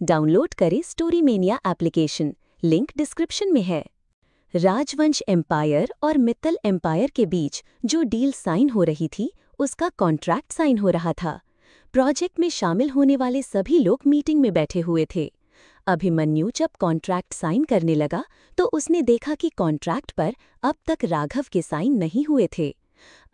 डाउनलोड करें story mania application, link description में है। राजवंश एम्पायर और मित्तल एम्पायर के बीच जो डील साइन हो रही थी उसका कॉन्ट्रैक्ट साइन हो रहा था। प्रोजेक्ट में शामिल होने वाले सभी लोग मीटिंग में बैठे हुए थे। अभिमन्यु जब कॉन्ट्रैक्ट साइन करने लगा तो उसने देखा कि कॉन्ट्रैक्ट पर अब तक राघव के साइन नहीं हुए थे।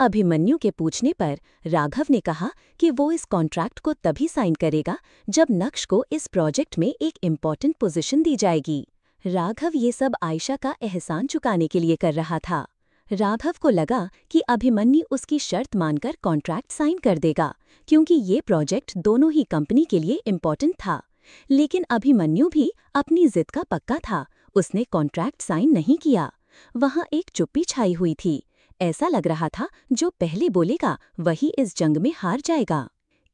अभिमन्यु के पूछने पर राघव ने कहा कि वो इस कॉन्ट्रैक्ट को तभी साइन करेगा जब नक्श को इस प्रोजेक्ट में एक इम्पॉर्टेंट पोजीशन दी जाएगी। राघव ये सब आयशा का एहसान चुकाने के लिए कर रहा था। राघव को लगा कि अभिमन्यु उसकी शर्त मानकर कॉन्ट्रैक्ट साइन कर देगा, क्योंकि ये प्रोजेक्ट दोनों ही कंपनी के लिए इम्पॉर्टेंट था। लेकिन अभिमन्यु भी अपनी जिद का पक्का था। उसने कॉन्ट्रैक्ट साइन नहीं किया। वहाँ एक चुप्पी छाई हुई थी। ऐसा लग रहा था जो पहले बोलेगा वही इस जंग में हार जाएगा।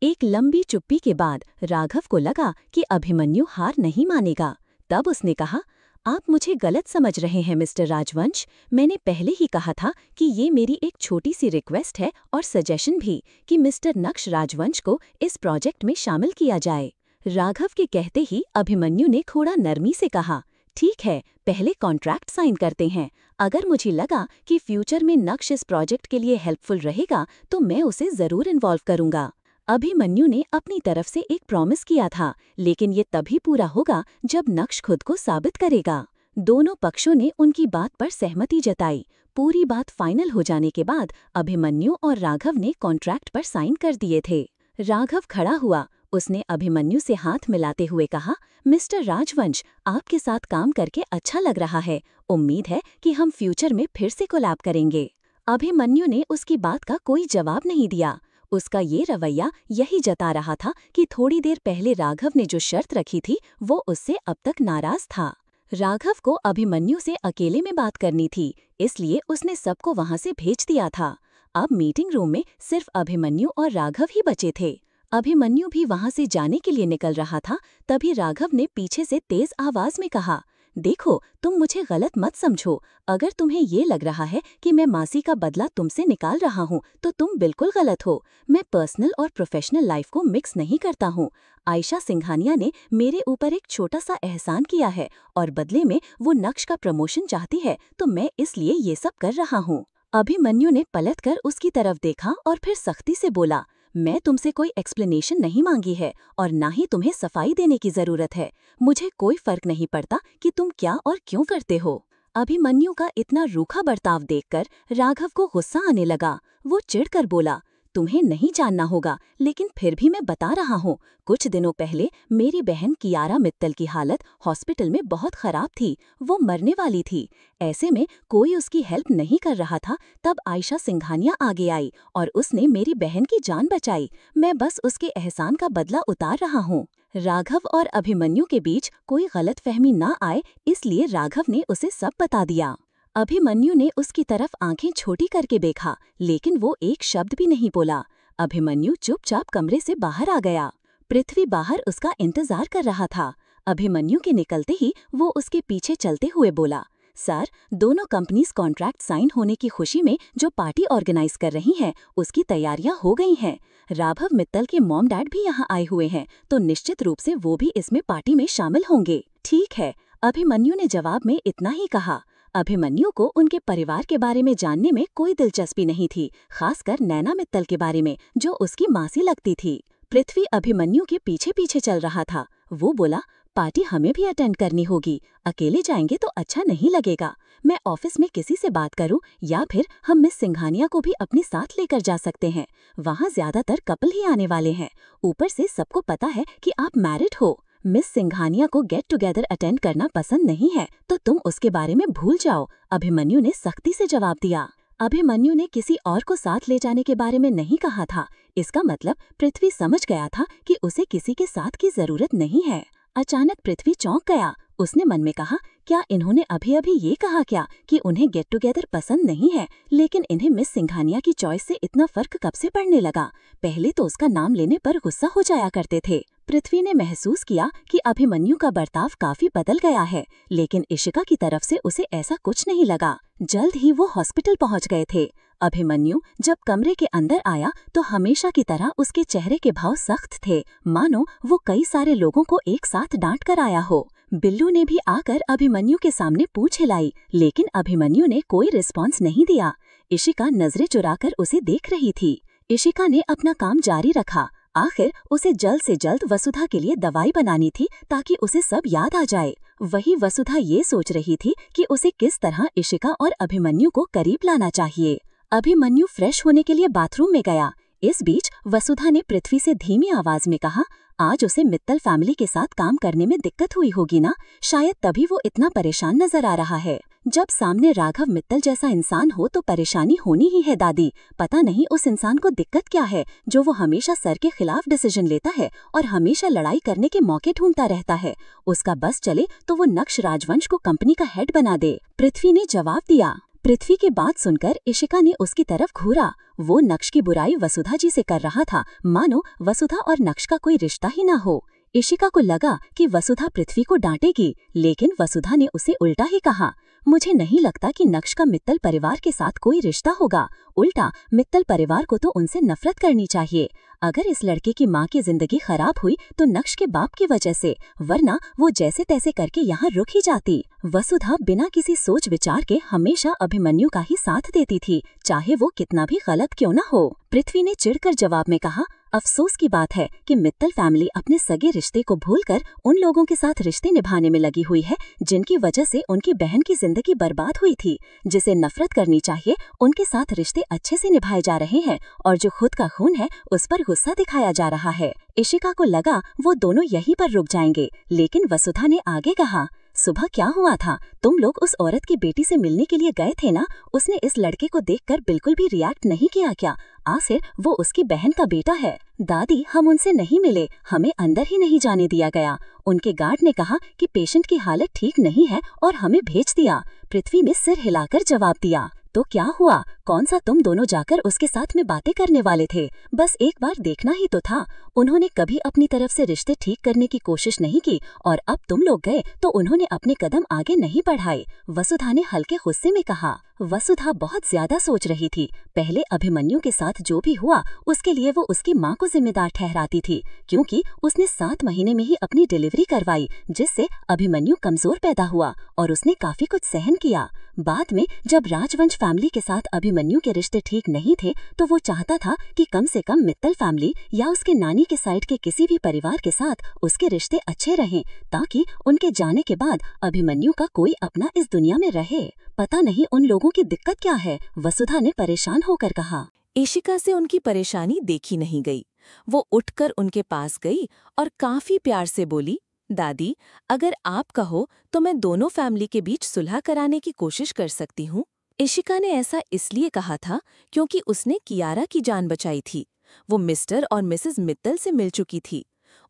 एक लंबी चुप्पी के बाद राघव को लगा कि अभिमन्यु हार नहीं मानेगा। तब उसने कहा, आप मुझे गलत समझ रहे हैं मिस्टर राजवंश। मैंने पहले ही कहा था कि ये मेरी एक छोटी सी रिक्वेस्ट है और सजेशन भी कि मिस्टर नक्श राजवंश को इस प्रोजेक्ट में शामिल किया जाए। राघव के कहते ही अभिमन्यु ने थोड़ा नरमी से कहा, ठीक है, पहले कॉन्ट्रैक्ट साइन करते हैं। अगर मुझे लगा कि फ्यूचर में नक्श इस प्रोजेक्ट के लिए हेल्पफुल रहेगा तो मैं उसे जरूर इन्वॉल्व करूंगा। अभिमन्यु ने अपनी तरफ से एक प्रॉमिस किया था, लेकिन ये तभी पूरा होगा जब नक्श खुद को साबित करेगा। दोनों पक्षों ने उनकी बात पर सहमति जताई। पूरी बात फाइनल हो जाने के बाद अभिमन्यु और राघव ने कॉन्ट्रैक्ट पर साइन कर दिए थे। राघव खड़ा हुआ। उसने अभिमन्यु से हाथ मिलाते हुए कहा, मिस्टर राजवंश, आपके साथ काम करके अच्छा लग रहा है। उम्मीद है कि हम फ्यूचर में फिर से कोलैब करेंगे। अभिमन्यु ने उसकी बात का कोई जवाब नहीं दिया। उसका ये रवैया यही जता रहा था कि थोड़ी देर पहले राघव ने जो शर्त रखी थी वो उससे अब तक नाराज था। राघव को अभिमन्यु से अकेले में बात करनी थी, इसलिए उसने सबको वहां से भेज दिया था। अब मीटिंग रूम में सिर्फ अभिमन्यु और राघव ही बचे थे। अभिमन्यु भी वहां से जाने के लिए निकल रहा था, तभी राघव ने पीछे से तेज आवाज में कहा, देखो, तुम मुझे गलत मत समझो। अगर तुम्हें ये लग रहा है कि मैं मासी का बदला तुमसे निकाल रहा हूँ तो तुम बिल्कुल गलत हो। मैं पर्सनल और प्रोफेशनल लाइफ को मिक्स नहीं करता हूँ। आयशा सिंघानिया ने मेरे ऊपर एक छोटा सा एहसान किया है और बदले में वो नक्श का प्रमोशन चाहती है, तो मैं इसलिए ये सब कर रहा हूँ। अभिमन्यु ने पलटकर उसकी तरफ देखा और फिर सख्ती से बोला, मैं तुमसे कोई एक्सप्लेनेशन नहीं मांगी है और ना ही तुम्हें सफाई देने की जरूरत है। मुझे कोई फर्क नहीं पड़ता कि तुम क्या और क्यों करते हो। अभिमन्यु का इतना रूखा बर्ताव देखकर राघव को गुस्सा आने लगा। वो चिढ़कर बोला, तुम्हें नहीं जानना होगा, लेकिन फिर भी मैं बता रहा हूँ। कुछ दिनों पहले मेरी बहन कियारा मित्तल की हालत हॉस्पिटल में बहुत खराब थी। वो मरने वाली थी। ऐसे में कोई उसकी हेल्प नहीं कर रहा था। तब आयशा सिंघानिया आगे आई और उसने मेरी बहन की जान बचाई। मैं बस उसके एहसान का बदला उतार रहा हूँ। राघव और अभिमन्यु के बीच कोई गलतफहमी ना आए, इसलिए राघव ने उसे सब बता दिया। अभिमन्यु ने उसकी तरफ आंखें छोटी करके देखा, लेकिन वो एक शब्द भी नहीं बोला। अभिमन्यु चुपचाप कमरे से बाहर आ गया। पृथ्वी बाहर उसका इंतजार कर रहा था। अभिमन्यु के निकलते ही वो उसके पीछे चलते हुए बोला, सर, दोनों कंपनीज कॉन्ट्रैक्ट साइन होने की खुशी में जो पार्टी ऑर्गेनाइज कर रही हैं, उसकी तैयारियां हो गई हैं। राघव मित्तल के मॉम डैड भी यहाँ आए हुए हैं, तो निश्चित रूप से वो भी इसमें पार्टी में शामिल होंगे। ठीक है, अभिमन्यु ने जवाब में इतना ही कहा। अभिमन्यु को उनके परिवार के बारे में जानने में कोई दिलचस्पी नहीं थी, खासकर नैना मित्तल के बारे में, जो उसकी मासी लगती थी। पृथ्वी अभिमन्यु के पीछे पीछे चल रहा था। वो बोला, पार्टी हमें भी अटेंड करनी होगी, अकेले जाएंगे तो अच्छा नहीं लगेगा। मैं ऑफिस में किसी से बात करूं या फिर हम मिस सिंघानिया को भी अपने साथ लेकर जा सकते हैं। वहाँ ज्यादातर कपल ही आने वाले हैं। ऊपर से सबको पता है कि आप मैरिड हो। मिस सिंघानिया को गेट टुगेदर अटेंड करना पसंद नहीं है, तो तुम उसके बारे में भूल जाओ, अभिमन्यु ने सख्ती से जवाब दिया। अभिमन्यु ने किसी और को साथ ले जाने के बारे में नहीं कहा था। इसका मतलब पृथ्वी समझ गया था कि उसे किसी के साथ की जरूरत नहीं है। अचानक पृथ्वी चौंक गया। उसने मन में कहा, क्या इन्होंने अभी अभी ये कहा क्या कि उन्हें गेट टुगेदर पसंद नहीं है, लेकिन इन्हें मिस सिंघानिया की चॉइस से इतना फर्क कब से पड़ने लगा? पहले तो उसका नाम लेने पर गुस्सा हो जाया करते थे। पृथ्वी ने महसूस किया कि अभिमन्यु का बर्ताव काफी बदल गया है, लेकिन इशिका की तरफ से उसे ऐसा कुछ नहीं लगा। जल्द ही वो हॉस्पिटल पहुंच गए थे। अभिमन्यु जब कमरे के अंदर आया तो हमेशा की तरह उसके चेहरे के भाव सख्त थे, मानो वो कई सारे लोगों को एक साथ डांट कर आया हो। बिल्लू ने भी आकर अभिमन्यु के सामने पूंछ हिलाई, लेकिन अभिमन्यु ने कोई रिस्पॉन्स नहीं दिया। इशिका नजरें चुराकर उसे देख रही थी। इशिका ने अपना काम जारी रखा। आखिर उसे जल्द से जल्द वसुधा के लिए दवाई बनानी थी, ताकि उसे सब याद आ जाए। वही वसुधा ये सोच रही थी कि उसे किस तरह इशिका और अभिमन्यु को करीब लाना चाहिए। अभिमन्यु फ्रेश होने के लिए बाथरूम में गया। इस बीच वसुधा ने पृथ्वी से धीमी आवाज में कहा, आज उसे मित्तल फैमिली के साथ काम करने में दिक्कत हुई होगी ना, शायद तभी वो इतना परेशान नजर आ रहा है। जब सामने राघव मित्तल जैसा इंसान हो तो परेशानी होनी ही है दादी। पता नहीं उस इंसान को दिक्कत क्या है, जो वो हमेशा सर के खिलाफ डिसीजन लेता है और हमेशा लड़ाई करने के मौके ढूंढता रहता है। उसका बस चले तो वो नक्श राजवंश को कंपनी का हेड बना दे, पृथ्वी ने जवाब दिया। पृथ्वी की बात सुनकर इशिका ने उसकी तरफ घूरा। वो नक्श की बुराई वसुधा जी से कर रहा था, मानो वसुधा और नक्श का कोई रिश्ता ही ना हो। इशिका को लगा कि वसुधा पृथ्वी को डांटेगी, लेकिन वसुधा ने उसे उल्टा ही कहा, मुझे नहीं लगता कि नक्श का मित्तल परिवार के साथ कोई रिश्ता होगा। उल्टा मित्तल परिवार को तो उनसे नफरत करनी चाहिए। अगर इस लड़के की माँ की जिंदगी खराब हुई तो नक्श के बाप की वजह से, वरना वो जैसे तैसे करके यहाँ रुक ही जाती। वसुधा बिना किसी सोच विचार के हमेशा अभिमन्यु का ही साथ देती थी, चाहे वो कितना भी गलत क्यों न हो। पृथ्वी ने चिढ़कर जवाब में कहा, अफसोस की बात है कि मित्तल फैमिली अपने सगे रिश्ते को भूलकर उन लोगों के साथ रिश्ते निभाने में लगी हुई है, जिनकी वजह से उनकी बहन की जिंदगी बर्बाद हुई थी। जिसे नफरत करनी चाहिए, उनके साथ रिश्ते अच्छे से निभाए जा रहे हैं, और जो खुद का खून है उस पर गुस्सा दिखाया जा रहा है। इशिका को लगा वो दोनों यहीं पर रुक जाएंगे, लेकिन वसुधा ने आगे कहा, सुबह क्या हुआ था? तुम लोग उस औरत की बेटी से मिलने के लिए गए थे ना? उसने इस लड़के को देखकर बिल्कुल भी रिएक्ट नहीं किया क्या? आखिर वो उसकी बहन का बेटा है। दादी, हम उनसे नहीं मिले, हमें अंदर ही नहीं जाने दिया गया। उनके गार्ड ने कहा कि पेशेंट की हालत ठीक नहीं है और हमें भेज दिया। पृथ्वी ने सिर हिलाकर जवाब दिया। तो क्या हुआ? कौन सा तुम दोनों जाकर उसके साथ में बातें करने वाले थे? बस एक बार देखना ही तो था। उन्होंने कभी अपनी तरफ से रिश्ते ठीक करने की कोशिश नहीं की, और अब तुम लोग गए तो उन्होंने अपने कदम आगे नहीं बढ़ाए, वसुधा ने हल्के गुस्से में कहा। वसुधा बहुत ज्यादा सोच रही थी। पहले अभिमन्यु के साथ जो भी हुआ उसके लिए वो उसकी माँ को जिम्मेदार ठहराती थी, क्योंकि उसने 7 महीने में ही अपनी डिलीवरी करवाई, जिससे अभिमन्यु कमजोर पैदा हुआ और उसने काफी कुछ सहन किया। बाद में जब राजवंश फैमिली के साथ अभिमन्यु के रिश्ते ठीक नहीं थे, तो वो चाहता था कि कम से कम मित्तल फैमिली या उसके नानी के साइड के किसी भी परिवार के साथ उसके रिश्ते अच्छे रहें, ताकि उनके जाने के बाद अभिमन्यु का कोई अपना इस दुनिया में रहे। पता नहीं उन लोगों की दिक्कत क्या है, वसुधा ने परेशान होकर कहा। इशिका से उनकी परेशानी देखी नहीं गई। वो उठकर उनके पास गई और काफी प्यार से बोली, दादी, अगर आप कहो तो मैं दोनों फैमिली के बीच सुलह कराने की कोशिश कर सकती हूँ। इशिका ने ऐसा इसलिए कहा था क्योंकि उसने कियारा की जान बचाई थी। वो मिस्टर और मिसेस मित्तल से मिल चुकी थी।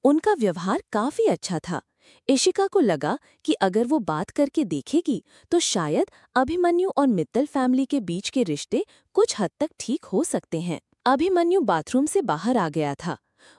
उनका व्यवहार काफी अच्छा था। इशिका को लगा कि अगर वो बात करके देखेगी तो शायद अभिमन्यु और मित्तल फैमिली के बीच के रिश्ते कुछ हद तक ठीक हो सकते हैं। अभिमन्यु बाथरूम से बाहर आ गया था।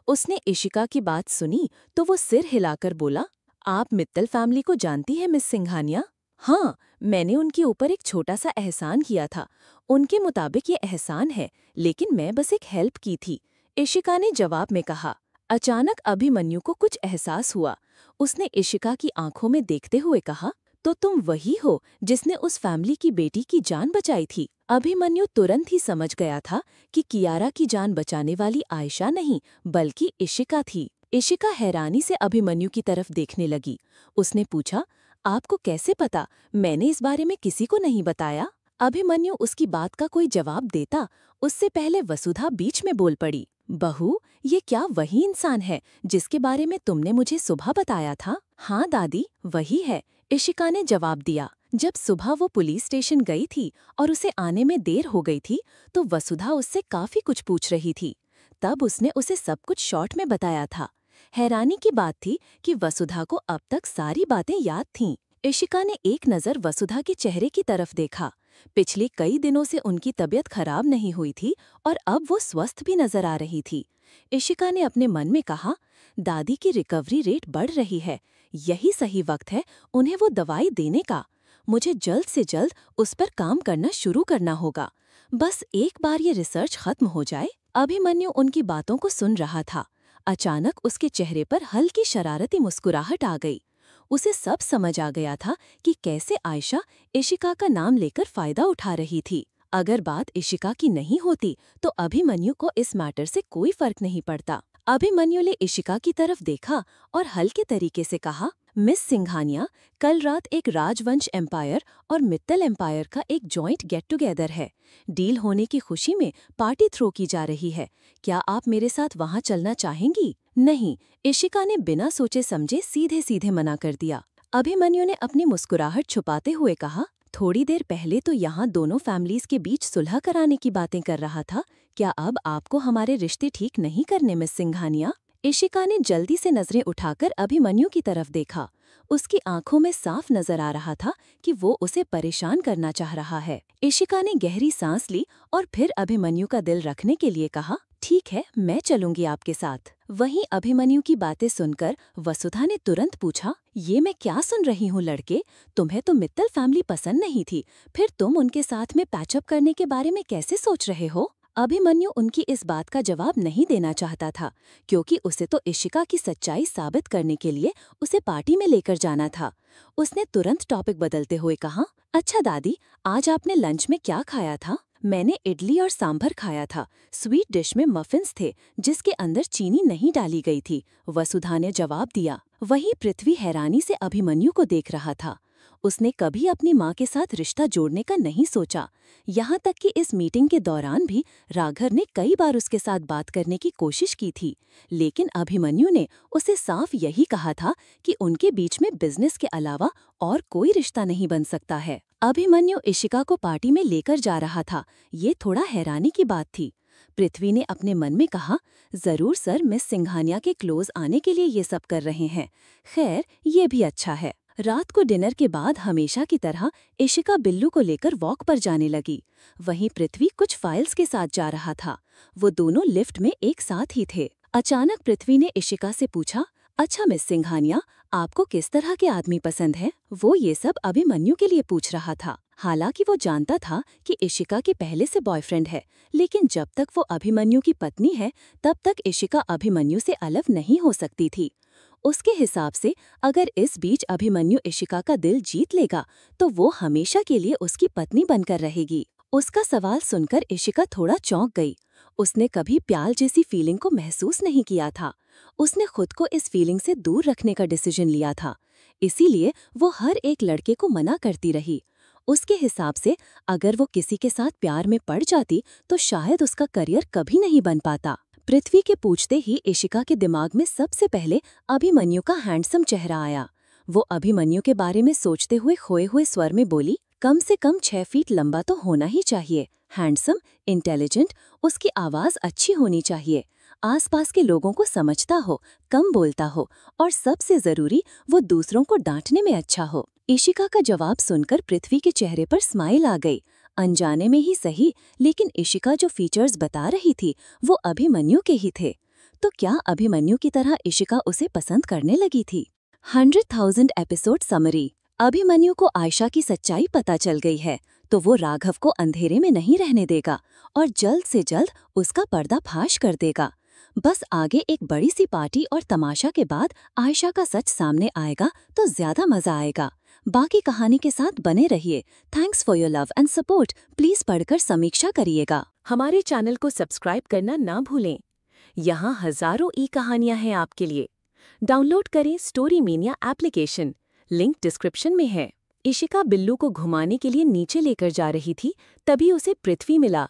उसने इशिका की बात सुनी तो वो सिर हिलाकर बोला, आप मित्तल फैमिली को जानती हैं मिस सिंघानिया? हाँ, मैंने उनके ऊपर एक छोटा सा एहसान किया था। उनके मुताबिक ये एहसान है, लेकिन मैं बस एक हेल्प की थी, इशिका ने जवाब में कहा। अचानक अभिमन्यु को कुछ एहसास हुआ। उसने इशिका की आंखों में देखते हुए कहा, तो तुम वही हो जिसने उस फैमिली की बेटी की जान बचाई थी। अभिमन्यु तुरंत ही समझ गया था कि कियारा की जान बचाने वाली आयशा नहीं, बल्कि इशिका थी। इशिका हैरानी से अभिमन्यु की तरफ देखने लगी। उसने पूछा, आपको कैसे पता? मैंने इस बारे में किसी को नहीं बताया। अभिमन्यु उसकी बात का कोई जवाब देता, उससे पहले वसुधा बीच में बोल पड़ी। बहू, ये क्या वही इंसान है जिसके बारे में तुमने मुझे सुबह बताया था? हाँ दादी, वही है, इशिका ने जवाब दिया। जब सुबह वो पुलिस स्टेशन गई थी और उसे आने में देर हो गई थी, तो वसुधा उससे काफी कुछ पूछ रही थी। तब उसने उसे सब कुछ शॉर्ट में बताया था। हैरानी की बात थी कि वसुधा को अब तक सारी बातें याद थीं। इशिका ने एक नज़र वसुधा के चेहरे की तरफ देखा। पिछले कई दिनों से उनकी तबीयत खराब नहीं हुई थी और अब वो स्वस्थ भी नजर आ रही थी। इशिका ने अपने मन में कहा, दादी की रिकवरी रेट बढ़ रही है, यही सही वक्त है उन्हें वो दवाई देने का। मुझे जल्द से जल्द उस पर काम करना शुरू करना होगा। बस एक बार ये रिसर्च खत्म हो जाए। अभिमन्यु उनकी बातों को सुन रहा था। अचानक उसके चेहरे पर हल्की शरारती मुस्कुराहट आ गई। उसे सब समझ आ गया था कि कैसे आयशा इशिका का नाम लेकर फायदा उठा रही थी। अगर बात इशिका की नहीं होती तो अभिमन्यु को इस मैटर से कोई फर्क नहीं पड़ता। अभिमन्यु ने इशिका की तरफ देखा और हल्के तरीके से कहा, मिस सिंघानिया, कल रात एक राजवंश एम्पायर और मित्तल एम्पायर का एक जॉइंट गेट टुगेदर है। डील होने की खुशी में पार्टी थ्रो की जा रही है। क्या आप मेरे साथ वहां चलना चाहेंगी? नहीं, इशिका ने बिना सोचे समझे सीधे सीधे मना कर दिया। अभिमन्यु ने अपनी मुस्कुराहट छुपाते हुए कहा, थोड़ी देर पहले तो यहाँ दोनों फैमिलीज के बीच सुलह कराने की बातें कर रहा था। क्या अब आपको हमारे रिश्ते ठीक नहीं करने मिस सिंघानिया? इशिका ने जल्दी से नजरें उठाकर अभिमन्यु की तरफ देखा। उसकी आंखों में साफ नजर आ रहा था कि वो उसे परेशान करना चाह रहा है। इशिका ने गहरी सांस ली और फिर अभिमन्यु का दिल रखने के लिए कहा, ठीक है, मैं चलूंगी आपके साथ। वहीं अभिमन्यु की बातें सुनकर वसुधा ने तुरंत पूछा, ये मैं क्या सुन रही हूँ लड़के? तुम्हें तो मित्तल फैमिली पसंद नहीं थी, फिर तुम उनके साथ में पैचअप करने के बारे में कैसे सोच रहे हो? अभिमन्यु उनकी इस बात का जवाब नहीं देना चाहता था, क्योंकि उसे तो इशिका की सच्चाई साबित करने के लिए उसे पार्टी में लेकर जाना था। उसने तुरंत टॉपिक बदलते हुए कहा, अच्छा दादी, आज आपने लंच में क्या खाया था? मैंने इडली और सांभर खाया था। स्वीट डिश में मफिन्स थे जिसके अंदर चीनी नहीं डाली गई थी, वसुधा ने जवाब दिया। वहीं पृथ्वी हैरानी से अभिमन्यु को देख रहा था। उसने कभी अपनी माँ के साथ रिश्ता जोड़ने का नहीं सोचा। यहाँ तक कि इस मीटिंग के दौरान भी राघव ने कई बार उसके साथ बात करने की कोशिश की थी, लेकिन अभिमन्यु ने उसे साफ यही कहा था कि उनके बीच में बिजनेस के अलावा और कोई रिश्ता नहीं बन सकता है। अभिमन्यु इशिका को पार्टी में लेकर जा रहा था, ये थोड़ा हैरानी की बात थी। पृथ्वी ने अपने मन में कहा, जरूर सर मिस सिंघानिया के क्लोज आने के लिए ये सब कर रहे हैं। खैर, ये भी अच्छा है। रात को डिनर के बाद हमेशा की तरह इशिका बिल्लू को लेकर वॉक पर जाने लगी। वहीं पृथ्वी कुछ फाइल्स के साथ जा रहा था। वो दोनों लिफ्ट में एक साथ ही थे। अचानक पृथ्वी ने इशिका से पूछा, अच्छा मिस सिंघानिया, आपको किस तरह के आदमी पसंद है? वो ये सब अभिमन्यु के लिए पूछ रहा था। हालांकि वो जानता था कि इशिका के पहले से बॉयफ्रेंड है, लेकिन जब तक वो अभिमन्यु की पत्नी है तब तक इशिका अभिमन्यु से अलग नहीं हो सकती थी। उसके हिसाब से अगर इस बीच अभिमन्यु इशिका का दिल जीत लेगा तो वो हमेशा के लिए उसकी पत्नी बनकर रहेगी। उसका सवाल सुनकर इशिका थोड़ा चौंक गई। उसने कभी प्यार जैसी फीलिंग को महसूस नहीं किया था। उसने खुद को इस फीलिंग से दूर रखने का डिसीजन लिया था, इसीलिए वो हर एक लड़के को मना करती रही। उसके हिसाब से अगर वो किसी के साथ प्यार में पड़ जाती तो शायद उसका करियर कभी नहीं बन पाता। पृथ्वी के पूछते ही इशिका के दिमाग में सबसे पहले अभिमन्यु का हैंडसम चेहरा आया। वो अभिमन्यु के बारे में सोचते हुए खोए हुए स्वर में बोली, कम से कम 6 फीट लंबा तो होना ही चाहिए, हैंडसम, इंटेलिजेंट, उसकी आवाज अच्छी होनी चाहिए, आसपास के लोगों को समझता हो, कम बोलता हो और सबसे जरूरी वो दूसरों को डांटने में अच्छा हो। इशिका का जवाब सुनकर पृथ्वी के चेहरे पर स्माइल आ गई। अनजाने में ही सही, लेकिन इशिका जो फीचर्स बता रही थी वो अभिमन्यु के ही थे। तो क्या अभिमन्यु की तरह इशिका उसे पसंद करने लगी थी? 100,000 एपिसोड समरी। अभिमन्यु को आयशा की सच्चाई पता चल गई है, तो वो राघव को अंधेरे में नहीं रहने देगा और जल्द से जल्द उसका पर्दाफाश कर देगा। बस आगे एक बड़ी सी पार्टी और तमाशा के बाद आयशा का सच सामने आएगा तो ज्यादा मजा आएगा। बाकी कहानी के साथ बने रहिए। Thanks for your love and support. Please पढ़कर समीक्षा करिएगा। हमारे चैनल को सब्सक्राइब करना ना भूलें। यहाँ हजारों ई कहानियाँ हैं आपके लिए। डाउनलोड करें story mania application, link description में है। इशिका बिल्लू को घुमाने के लिए नीचे लेकर जा रही थी, तभी उसे पृथ्वी मिला।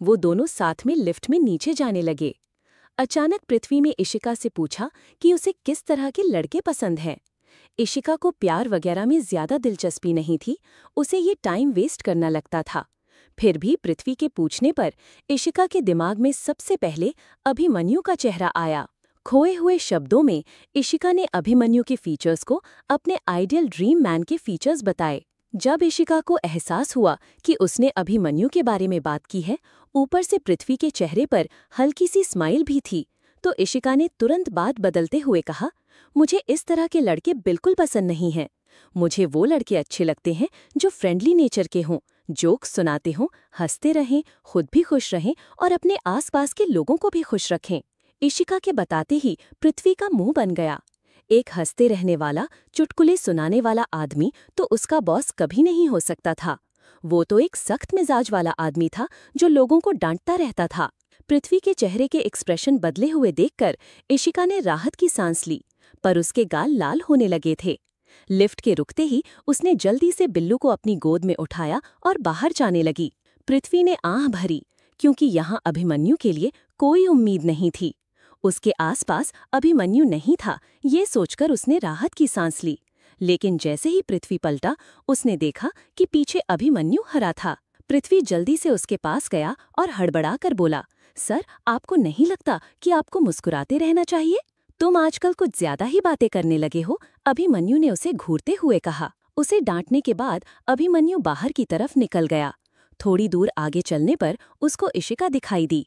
वो दोनों साथ में लिफ्ट में नीचे जाने लगे। अचानक पृथ्वी ने इशिका से पूछा कि उसे किस तरह के लड़के पसंद हैं। इशिका को प्यार वगैरह में ज्यादा दिलचस्पी नहीं थी, उसे ये टाइम वेस्ट करना लगता था। फिर भी पृथ्वी के पूछने पर इशिका के दिमाग में सबसे पहले अभिमन्यु का चेहरा आया। खोए हुए शब्दों में इशिका ने अभिमन्यु के फीचर्स को अपने आइडियल ड्रीम मैन के फीचर्स बताए। जब इशिका को एहसास हुआ कि उसने अभिमन्यु के बारे में बात की है, ऊपर से पृथ्वी के चेहरे पर हल्की सी स्माइल भी थी, तो इशिका ने तुरंत बात बदलते हुए कहा, मुझे इस तरह के लड़के बिल्कुल पसंद नहीं हैं। मुझे वो लड़के अच्छे लगते हैं जो फ्रेंडली नेचर के हों, जोक्स सुनाते हों, हंसते रहें, खुद भी खुश रहें और अपने आसपास के लोगों को भी खुश रखें। इशिका के बताते ही पृथ्वी का मुंह बन गया। एक हंसते रहने वाला, चुटकुले सुनाने वाला आदमी तो उसका बॉस कभी नहीं हो सकता था। वो तो एक सख्त मिजाज वाला आदमी था जो लोगों को डांटता रहता था। पृथ्वी के चेहरे के एक्सप्रेशन बदले हुए देखकर इशिका ने राहत की सांस ली, पर उसके गाल लाल होने लगे थे। लिफ्ट के रुकते ही उसने जल्दी से बिल्लू को अपनी गोद में उठाया और बाहर जाने लगी। पृथ्वी ने आह भरी, क्योंकि यहाँ अभिमन्यु के लिए कोई उम्मीद नहीं थी। उसके आसपास अभिमन्यु नहीं था, ये सोचकर उसने राहत की सांस ली। लेकिन जैसे ही पृथ्वी पलटा, उसने देखा कि पीछे अभिमन्यु खड़ा था। पृथ्वी जल्दी से उसके पास गया और हड़बड़ाकर बोला, सर, आपको नहीं लगता कि आपको मुस्कुराते रहना चाहिए? तुम आजकल कुछ ज्यादा ही बातें करने लगे हो, अभिमन्यु ने उसे घूरते हुए कहा। उसे डांटने के बाद अभिमन्यु बाहर की तरफ निकल गया। थोड़ी दूर आगे चलने पर उसको इशिका दिखाई दी।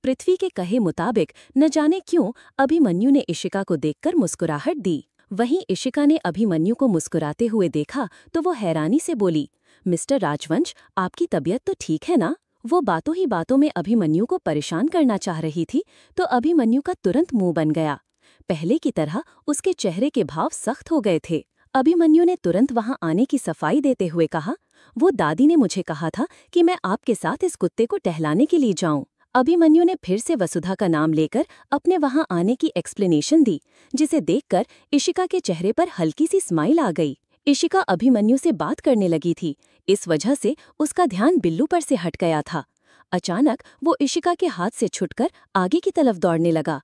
पृथ्वी के कहे मुताबिक न जाने क्यों अभिमन्यु ने इशिका को देखकर मुस्कुराहट दी। वहीं इशिका ने अभिमन्यु को मुस्कुराते हुए देखा तो वो हैरानी से बोली, मिस्टर राजवंश, आपकी तबीयत तो ठीक है ना? वो बातों ही बातों में अभिमन्यु को परेशान करना चाह रही थी, तो अभिमन्यु का तुरंत मुंह बन गया। पहले की तरह उसके चेहरे के भाव सख्त हो गए थे। अभिमन्यु ने तुरंत वहां आने की सफाई देते हुए कहा, वो दादी ने मुझे कहा था कि मैं आपके साथ इस कुत्ते को टहलाने के लिए जाऊं। अभिमन्यु ने फिर से वसुधा का नाम लेकर अपने वहां आने की एक्सप्लेनेशन दी, जिसे देखकर इशिका के चेहरे पर हल्की सी स्माइल आ गई। इशिका अभिमन्यु से बात करने लगी थी, इस वजह से उसका ध्यान बिल्लू पर से हट गया था। अचानक वो इशिका के हाथ से छुटकर आगे की तरफ दौड़ने लगा।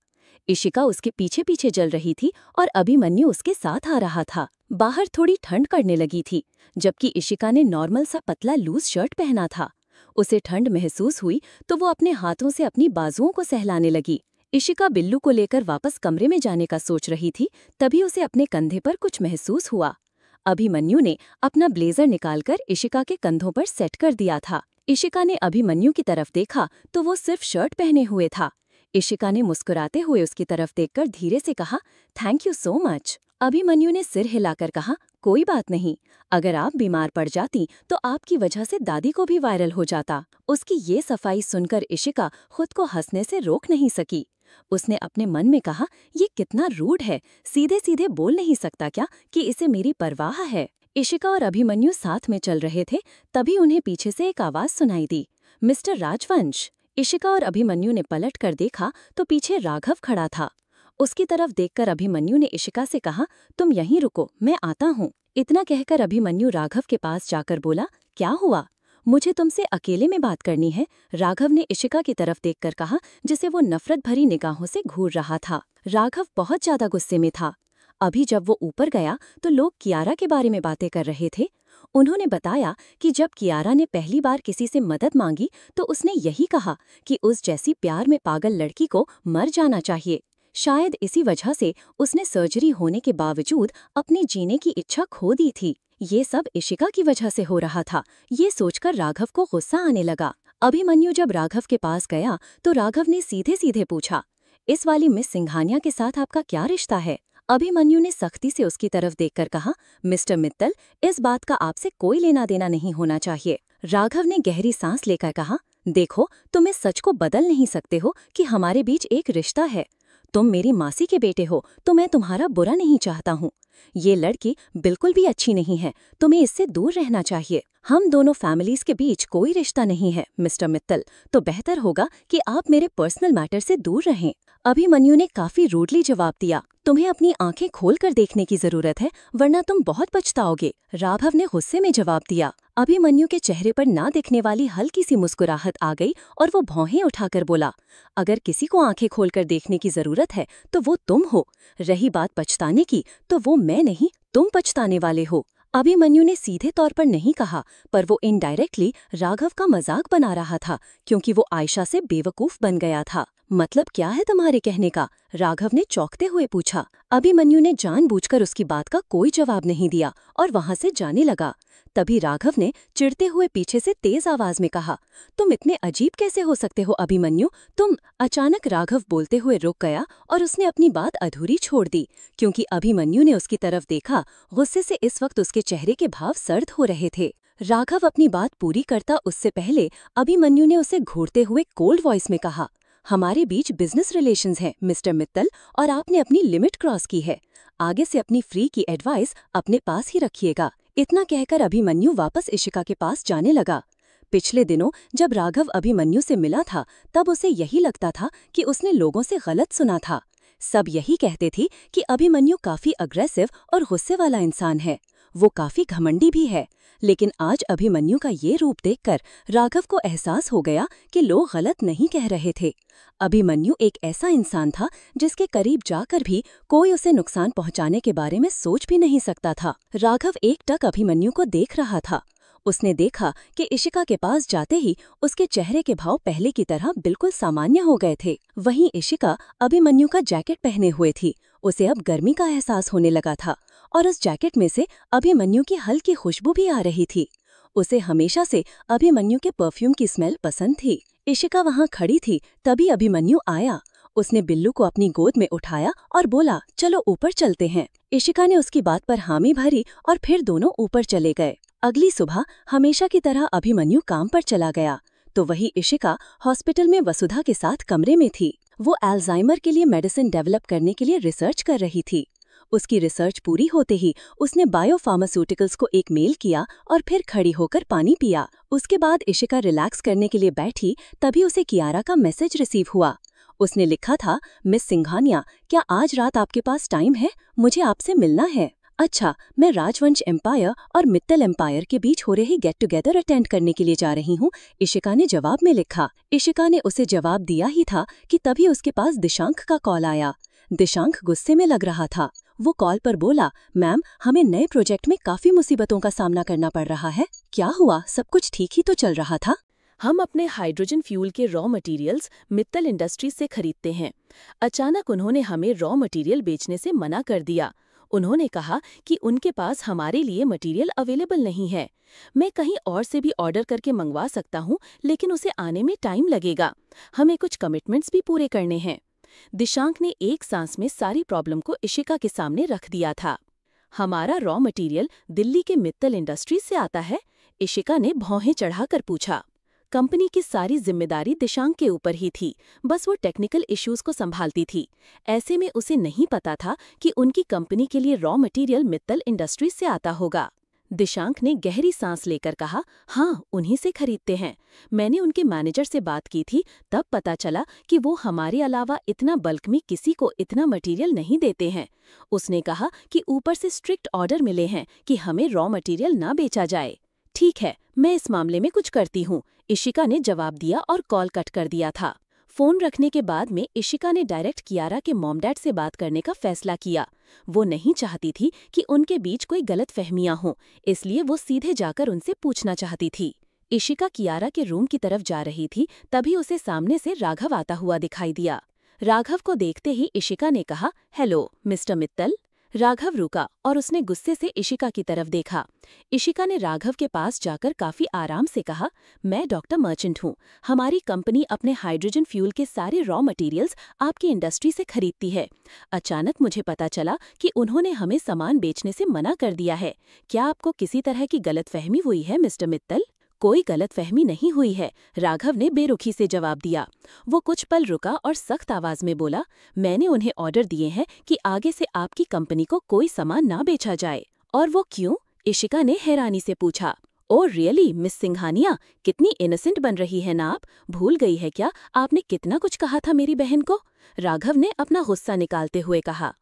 इशिका उसके पीछे पीछे चल रही थी और अभिमन्यु उसके साथ आ रहा था। बाहर थोड़ी ठंड पड़ने लगी थी, जबकि इशिका ने नॉर्मल सा पतला लूज शर्ट पहना था। उसे ठंड महसूस हुई तो वो अपने हाथों से अपनी बाजुओं को सहलाने लगी। इशिका बिल्लू को लेकर वापस कमरे में जाने का सोच रही थी, तभी उसे अपने कंधे पर कुछ महसूस हुआ। अभिमन्यु ने अपना ब्लेजर निकालकर इशिका के कंधों पर सेट कर दिया था। इशिका ने अभिमन्यु की तरफ देखा तो वो सिर्फ शर्ट पहने हुए था। इशिका ने मुस्कुराते हुए उसकी तरफ देखकर धीरे से कहा, thank you so much. Abhimanyu ने सिर हिलाकर कहा, कोई बात नहीं, अगर आप बीमार पड़ जाती तो आपकी वजह से दादी को भी वायरल हो जाता। उसकी ये सफाई सुनकर इशिका खुद को हंसने से रोक नहीं सकी। उसने अपने मन में कहा, ये कितना रूड है, सीधे सीधे बोल नहीं सकता क्या कि इसे मेरी परवाह है। इशिका और अभिमन्यु साथ में चल रहे थे, तभी उन्हें पीछे से एक आवाज सुनाई दी, मिस्टर राजवंश। इशिका और अभिमन्यु ने पलट कर देखा तो पीछे राघव खड़ा था। उसकी तरफ देखकर अभिमन्यु ने इशिका से कहा, तुम यहीं रुको, मैं आता हूँ। इतना कहकर अभिमन्यु राघव के पास जाकर बोला, क्या हुआ? मुझे तुमसे अकेले में बात करनी है, राघव ने इशिका की तरफ देखकर कहा, जिसे वो नफरत भरी निगाहों से घूर रहा था। राघव बहुत ज्यादा गुस्से में था। अभी जब वो ऊपर गया तो लोग कियारा के बारे में बातें कर रहे थे। उन्होंने बताया कि जब कियारा ने पहली बार किसी से मदद मांगी तो उसने यही कहा कि उस जैसी प्यार में पागल लड़की को मर जाना चाहिए। शायद इसी वजह से उसने सर्जरी होने के बावजूद अपनी जीने की इच्छा खो दी थी। ये सब इशिका की वजह से हो रहा था। ये सोचकर राघव को गुस्सा आने लगा। अभिमन्यु जब राघव के पास गया तो राघव ने सीधे सीधे पूछा, इस वाली मिस सिंघानिया के साथ आपका क्या रिश्ता है? अभिमन्यु ने सख्ती से उसकी तरफ देखकर कहा, मिस्टर मित्तल, इस बात का आपसे कोई लेना देना नहीं होना चाहिए। राघव ने गहरी सांस लेकर कहा, देखो, तुम इस सच को बदल नहीं सकते हो कि हमारे बीच एक रिश्ता है। तुम मेरी मासी के बेटे हो तो मैं तुम्हारा बुरा नहीं चाहता हूँ। ये लड़की बिल्कुल भी अच्छी नहीं है, तुम्हें इससे दूर रहना चाहिए। हम दोनों फैमिलीज के बीच कोई रिश्ता नहीं है मिस्टर मित्तल, तो बेहतर होगा कि आप मेरे पर्सनल मैटर से दूर रहें। अभिमन्यु ने काफी रूडली जवाब दिया, तुम्हें अपनी आंखें खोलकर देखने की जरूरत है, वरना तुम बहुत पछताओगे। राघव ने गुस्से में जवाब दिया। अभिमन्यु के चेहरे पर ना दिखने वाली हल्की सी मुस्कुराहट आ गई और वो भौहें उठाकर बोला, अगर किसी को आंखें खोलकर देखने की जरूरत है तो वो तुम हो। रही बात पछताने की, तो वो मैं नहीं, तुम पछताने वाले हो। अभिमन्यु ने सीधे तौर पर नहीं कहा, पर वो इनडायरेक्टली राघव का मजाक बना रहा था, क्योंकि वो आयशा से बेवकूफ बन गया था। मतलब क्या है तुम्हारे कहने का? राघव ने चौंकते हुए पूछा। अभिमन्यु ने जानबूझकर उसकी बात का कोई जवाब नहीं दिया और वहां से जाने लगा। तभी राघव ने चिढ़ते हुए पीछे से तेज आवाज में कहा, तुम इतने अजीब कैसे हो सकते हो अभिमन्यु, तुम। अचानक राघव बोलते हुए रुक गया और उसने अपनी बात अधूरी छोड़ दी, क्योंकि अभिमन्यु ने उसकी तरफ देखा। गुस्से से इस वक्त उसके चेहरे के भाव सर्द हो रहे थे। राघव अपनी बात पूरी करता उससे पहले अभिमन्यु ने उसे घूरते हुए कोल्ड वॉइस में कहा, हमारे बीच बिजनेस रिलेशंस हैं मिस्टर मित्तल, और आपने अपनी लिमिट क्रॉस की है। आगे से अपनी फ्री की एडवाइस अपने पास ही रखिएगा। इतना कहकर अभिमन्यु वापस इशिका के पास जाने लगा। पिछले दिनों जब राघव अभिमन्यु से मिला था, तब उसे यही लगता था कि उसने लोगों से गलत सुना था। सब यही कहते थे कि अभिमन्यु काफी अग्रेसिव और गुस्से वाला इंसान है, वो काफी घमंडी भी है। लेकिन आज अभिमन्यु का ये रूप देखकर राघव को एहसास हो गया कि लोग गलत नहीं कह रहे थे। अभिमन्यु एक ऐसा इंसान था जिसके करीब जाकर भी कोई उसे नुकसान पहुंचाने के बारे में सोच भी नहीं सकता था। राघव एकटक अभिमन्यु को देख रहा था। उसने देखा कि इशिका के पास जाते ही उसके चेहरे के भाव पहले की तरह बिल्कुल सामान्य हो गए थे। वहीं इशिका अभिमन्यु का जैकेट पहने हुए थी। उसे अब गर्मी का एहसास होने लगा था और उस जैकेट में से अभिमन्यु की हल्की खुशबू भी आ रही थी। उसे हमेशा से अभिमन्यु के परफ्यूम की स्मेल पसंद थी। इशिका वहां खड़ी थी, तभी अभिमन्यु आया। उसने बिल्लू को अपनी गोद में उठाया और बोला, चलो ऊपर चलते हैं। इशिका ने उसकी बात पर हामी भरी और फिर दोनों ऊपर चले गए। अगली सुबह हमेशा की तरह अभिमन्यु काम पर चला गया, तो वही इशिका हॉस्पिटल में वसुधा के साथ कमरे में थी। वो अल्जाइमर के लिए मेडिसिन डेवलप करने के लिए रिसर्च कर रही थी। उसकी रिसर्च पूरी होते ही उसने बायोफार्मास्यूटिकल्स को एक मेल किया और फिर खड़ी होकर पानी पिया। उसके बाद इशिका रिलैक्स करने के लिए बैठी, तभी उसे कियारा का मैसेज रिसीव हुआ। उसने लिखा था, मिस सिंघानिया, क्या आज रात आपके पास टाइम है? मुझे आपसे मिलना है। अच्छा, मैं राजवंश एम्पायर और मित्तल एम्पायर के बीच हो रही गेट टुगेदर अटेंड करने के लिए जा रही हूँ, इशिका ने जवाब में लिखा। इशिका ने उसे जवाब दिया ही था कि तभी उसके पास दिशांक का कॉल आया। दिशांक गुस्से में लग रहा था। वो कॉल पर बोला, मैम, हमें नए प्रोजेक्ट में काफी मुसीबतों का सामना करना पड़ रहा है। क्या हुआ? सब कुछ ठीक ही तो चल रहा था। हम अपने हाइड्रोजन फ्यूल के रॉ मटेरियल्स मित्तल इंडस्ट्रीज से खरीदते हैं। अचानक उन्होंने हमें रॉ मटेरियल बेचने से मना कर दिया। उन्होंने कहा कि उनके पास हमारे लिए मटेरियल अवेलेबल नहीं है। मैं कहीं और से भी ऑर्डर करके मंगवा सकता हूँ, लेकिन उसे आने में टाइम लगेगा। हमें कुछ कमिटमेंट्स भी पूरे करने हैं। दिशांक ने एक सांस में सारी प्रॉब्लम को इशिका के सामने रख दिया था। हमारा रॉ मटेरियल दिल्ली के मित्तल इंडस्ट्रीज से आता है? इशिका ने भौहें चढ़ाकर पूछा। कंपनी की सारी जिम्मेदारी दिशांक के ऊपर ही थी, बस वो टेक्निकल इश्यूज को संभालती थी। ऐसे में उसे नहीं पता था कि उनकी कंपनी के लिए रॉ मटेरियल मित्तल इंडस्ट्रीज से आता होगा। दिशांक ने गहरी सांस लेकर कहा, हाँ, उन्हीं से खरीदते हैं। मैंने उनके मैनेजर से बात की थी, तब पता चला कि वो हमारे अलावा इतना बल्क में किसी को इतना मटेरियल नहीं देते हैं। उसने कहा कि ऊपर से स्ट्रिक्ट ऑर्डर मिले हैं कि हमें रॉ मटेरियल ना बेचा जाए। ठीक है, मैं इस मामले में कुछ करती हूँ, इशिका ने जवाब दिया और कॉल कट कर दिया था। फोन रखने के बाद में इशिका ने डायरेक्ट कियारा के मॉम डैड से बात करने का फैसला किया। वो नहीं चाहती थी कि उनके बीच कोई गलतफहमियां हों, इसलिए वो सीधे जाकर उनसे पूछना चाहती थी। इशिका कियारा के रूम की तरफ जा रही थी, तभी उसे सामने से राघव आता हुआ दिखाई दिया। राघव को देखते ही इशिका ने कहा, हेलो मिस्टर मित्तल। राघव रुका और उसने गुस्से से इशिका की तरफ देखा। इशिका ने राघव के पास जाकर काफी आराम से कहा, मैं डॉक्टर मर्चेंट हूँ। हमारी कंपनी अपने हाइड्रोजन फ्यूल के सारे रॉ मटेरियल्स आपकी इंडस्ट्री से खरीदती है। अचानक मुझे पता चला कि उन्होंने हमें सामान बेचने से मना कर दिया है। क्या आपको किसी तरह की गलतफहमी हुई है मिस्टर मित्तल? कोई गलतफहमी नहीं हुई है, राघव ने बेरुखी से जवाब दिया। वो कुछ पल रुका और सख्त आवाज में बोला, मैंने उन्हें ऑर्डर दिए हैं कि आगे से आपकी कंपनी को कोई सामान ना बेचा जाए। और वो क्यों? इशिका ने हैरानी से पूछा। ओ रियली मिस सिंघानिया, कितनी इनोसेंट बन रही है ना आप। भूल गई है क्या आपने कितना कुछ कहा था मेरी बहन को? राघव ने अपना गुस्सा निकालते हुए कहा।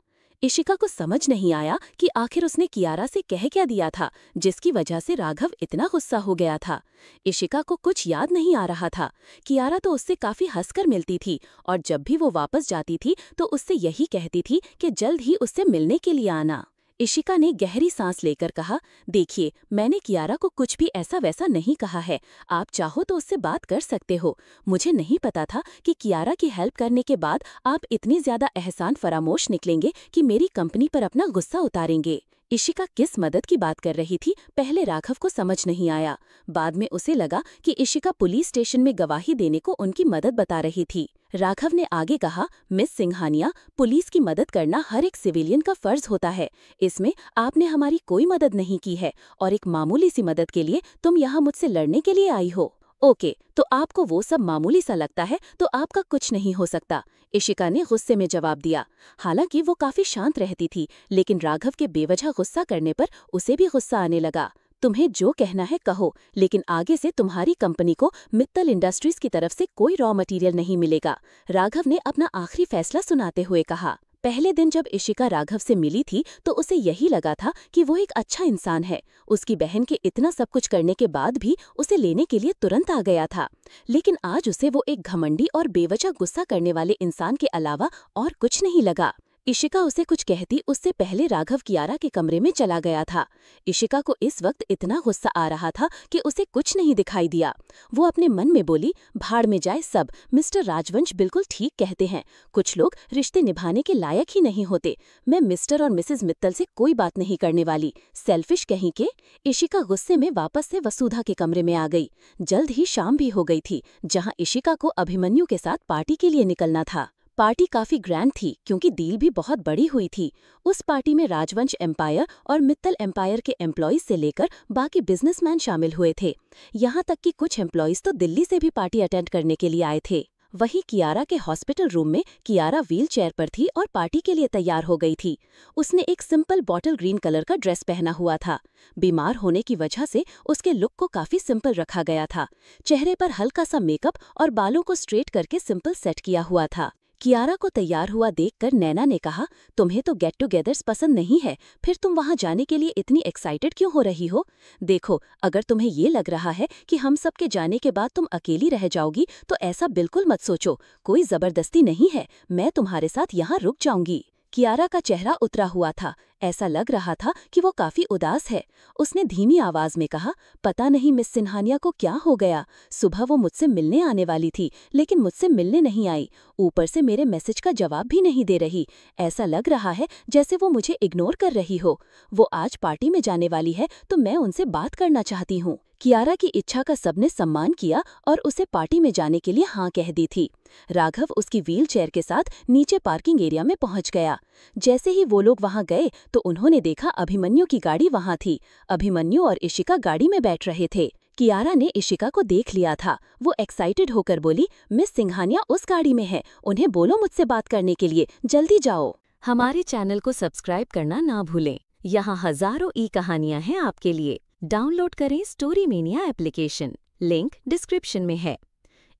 इशिका को समझ नहीं आया कि आखिर उसने कियारा से कह क्या दिया था जिसकी वजह से राघव इतना गुस्सा हो गया था। इशिका को कुछ याद नहीं आ रहा था। कियारा तो उससे काफी हंसकर मिलती थी और जब भी वो वापस जाती थी तो उससे यही कहती थी कि जल्द ही उससे मिलने के लिए आना। इशिका ने गहरी सांस लेकर कहा, देखिए मैंने कियारा को कुछ भी ऐसा वैसा नहीं कहा है। आप चाहो तो उससे बात कर सकते हो। मुझे नहीं पता था कि कियारा की हेल्प करने के बाद आप इतनी ज्यादा एहसान फरामोश निकलेंगे कि मेरी कंपनी पर अपना गुस्सा उतारेंगे। इशिका किस मदद की बात कर रही थी पहले राघव को समझ नहीं आया। बाद में उसे लगा कि इशिका पुलिस स्टेशन में गवाही देने को उनकी मदद बता रही थी। राघव ने आगे कहा, मिस सिंघानिया, पुलिस की मदद करना हर एक सिविलियन का फर्ज होता है। इसमें आपने हमारी कोई मदद नहीं की है और एक मामूली सी मदद के लिए तुम यहाँ मुझसे लड़ने के लिए आई हो। ओके, तो आपको वो सब मामूली सा लगता है तो आपका कुछ नहीं हो सकता, इशिका ने गुस्से में जवाब दिया। हालांकि वो काफी शांत रहती थी, लेकिन राघव के बेवजह गुस्सा करने पर उसे भी गुस्सा आने लगा। तुम्हें जो कहना है कहो, लेकिन आगे से तुम्हारी कंपनी को मित्तल इंडस्ट्रीज की तरफ से कोई रॉ मटेरियल नहीं मिलेगा, राघव ने अपना आखिरी फैसला सुनाते हुए कहा। पहले दिन जब इशिका राघव से मिली थी तो उसे यही लगा था कि वो एक अच्छा इंसान है। उसकी बहन के इतना सब कुछ करने के बाद भी उसे लेने के लिए तुरंत आ गया था। लेकिन आज उसे वो एक घमंडी और बेवजह गुस्सा करने वाले इंसान के अलावा और कुछ नहीं लगा। इशिका उसे कुछ कहती उससे पहले राघव कियारा के कमरे में चला गया था। इशिका को इस वक्त इतना गुस्सा आ रहा था कि उसे कुछ नहीं दिखाई दिया। वो अपने मन में बोली, भाड़ में जाए सब, मिस्टर राजवंश बिल्कुल ठीक कहते हैं। कुछ लोग रिश्ते निभाने के लायक ही नहीं होते। मैं मिस्टर और मिसेज मित्तल से कोई बात नहीं करने वाली, सेल्फिश कहीं के। इशिका गुस्से में वापस से वसुधा के कमरे में आ गई। जल्द ही शाम भी हो गई थी, जहाँ इशिका को अभिमन्यु के साथ पार्टी के लिए निकलना था। पार्टी काफी ग्रैंड थी क्योंकि डील भी बहुत बड़ी हुई थी। उस पार्टी में राजवंश एम्पायर और मित्तल एम्पायर के एम्प्लॉइज से लेकर बाकी बिजनेसमैन शामिल हुए थे। यहाँ तक कि कुछ एम्प्लॉइज तो दिल्ली से भी पार्टी अटेंड करने के लिए आए थे। वहीं कियारा के हॉस्पिटल रूम में कियारा व्हील चेयर पर थी और पार्टी के लिए तैयार हो गई थी। उसने एक सिंपल बॉटल ग्रीन कलर का ड्रेस पहना हुआ था। बीमार होने की वजह से उसके लुक को काफी सिंपल रखा गया था। चेहरे पर हल्का सा मेकअप और बालों को स्ट्रेट करके सिंपल सेट किया हुआ था। कियारा को तैयार हुआ देखकर नैना ने कहा, तुम्हें तो गेट टुगेदर्स पसंद नहीं है, फिर तुम वहां जाने के लिए इतनी एक्साइटेड क्यों हो रही हो? देखो, अगर तुम्हें ये लग रहा है कि हम सबके जाने के बाद तुम अकेली रह जाओगी तो ऐसा बिल्कुल मत सोचो। कोई जबरदस्ती नहीं है, मैं तुम्हारे साथ यहाँ रुक जाऊंगी। कियारा का चेहरा उतरा हुआ था। ऐसा लग रहा था कि वो काफी उदास है। उसने धीमी आवाज में कहा, पता नहीं मिस सिंघानिया को क्या हो गया। सुबह वो मुझसे मिलने आने वाली थी लेकिन मुझसे मिलने नहीं आई। ऊपर से मेरे मैसेज का जवाब भी नहीं दे रही। ऐसा लग रहा है जैसे वो मुझे इग्नोर कर रही हो। वो आज पार्टी में जाने वाली है तो मैं उनसे बात करना चाहती हूँ। कियारा की इच्छा का सबने सम्मान किया और उसे पार्टी में जाने के लिए हाँ कह दी थी। राघव उसकी व्हील चेयर के साथ नीचे पार्किंग एरिया में पहुंच गया। जैसे ही वो लोग वहां गए तो उन्होंने देखा अभिमन्यु की गाड़ी वहां थी। अभिमन्यु और इशिका गाड़ी में बैठ रहे थे। कियारा ने इशिका को देख लिया था। वो एक्साइटेड होकर बोली, मिस सिंघानिया उस गाड़ी में है, उन्हें बोलो मुझसे बात करने के लिए, जल्दी जाओ। हमारे चैनल को सब्सक्राइब करना ना भूलें। यहाँ हजारों ई कहानियाँ हैं आपके लिए। डाउनलोड करें story mania application, link description में है।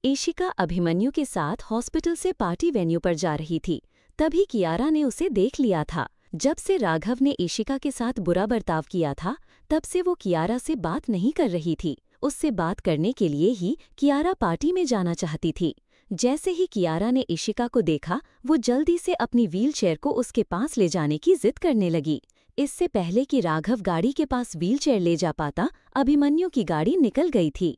इशिका अभिमन्यु के साथ हॉस्पिटल से पार्टी वेन्यू पर जा रही थी, तभी कियारा ने उसे देख लिया था। जब से राघव ने इशिका के साथ बुरा बर्ताव किया था, तब से वो कियारा से बात नहीं कर रही थी। उससे बात करने के लिए ही कियारा पार्टी में जाना चाहती थी। जैसे ही कियारा ने इशिका को देखा, वो जल्दी से अपनी व्हीलचेयर को उसके पास ले जाने की जिद करने लगी। इससे पहले कि राघव गाड़ी के पास व्हीलचेयर ले जा पाता, अभिमन्यु की गाड़ी निकल गई थी।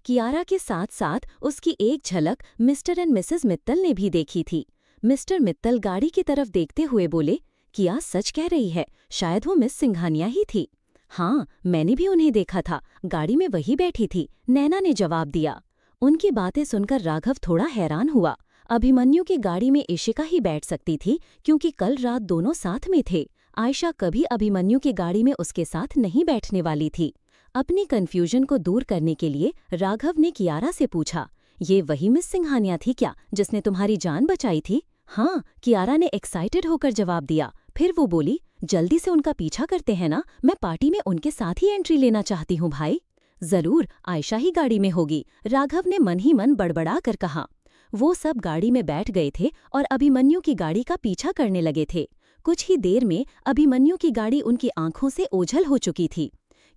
कियारा के साथ साथ उसकी एक झलक मिस्टर एंड मिसेस मित्तल ने भी देखी थी। मिस्टर मित्तल गाड़ी की तरफ देखते हुए बोले, किया सच कह रही है, शायद वो मिस सिंघानिया ही थी। हाँ, मैंने भी उन्हें देखा था, गाड़ी में वही बैठी थी, नैना ने जवाब दिया। उनकी बातें सुनकर राघव थोड़ा हैरान हुआ। अभिमन्यु की गाड़ी में इशिका ही बैठ सकती थी, क्योंकि कल रात दोनों साथ में थे। आयशा कभी अभिमन्यु की गाड़ी में उसके साथ नहीं बैठने वाली थी। अपनी कन्फ्यूजन को दूर करने के लिए राघव ने कियारा से पूछा, ये वही मिस सिंघानिया थी क्या जिसने तुम्हारी जान बचाई थी? हाँ, कियारा ने एक्साइटेड होकर जवाब दिया। फिर वो बोली, जल्दी से उनका पीछा करते हैं ना, मैं पार्टी में उनके साथ ही एंट्री लेना चाहती हूँ भाई। जरूर, आयशा ही गाड़ी में होगी, राघव ने मन ही मन बड़बड़ा कर कहा। वो सब गाड़ी में बैठ गए थे और अभिमन्यु की गाड़ी का पीछा करने लगे थे। कुछ ही देर में अभिमन्यु की गाड़ी उनकी आंखों से ओझल हो चुकी थी।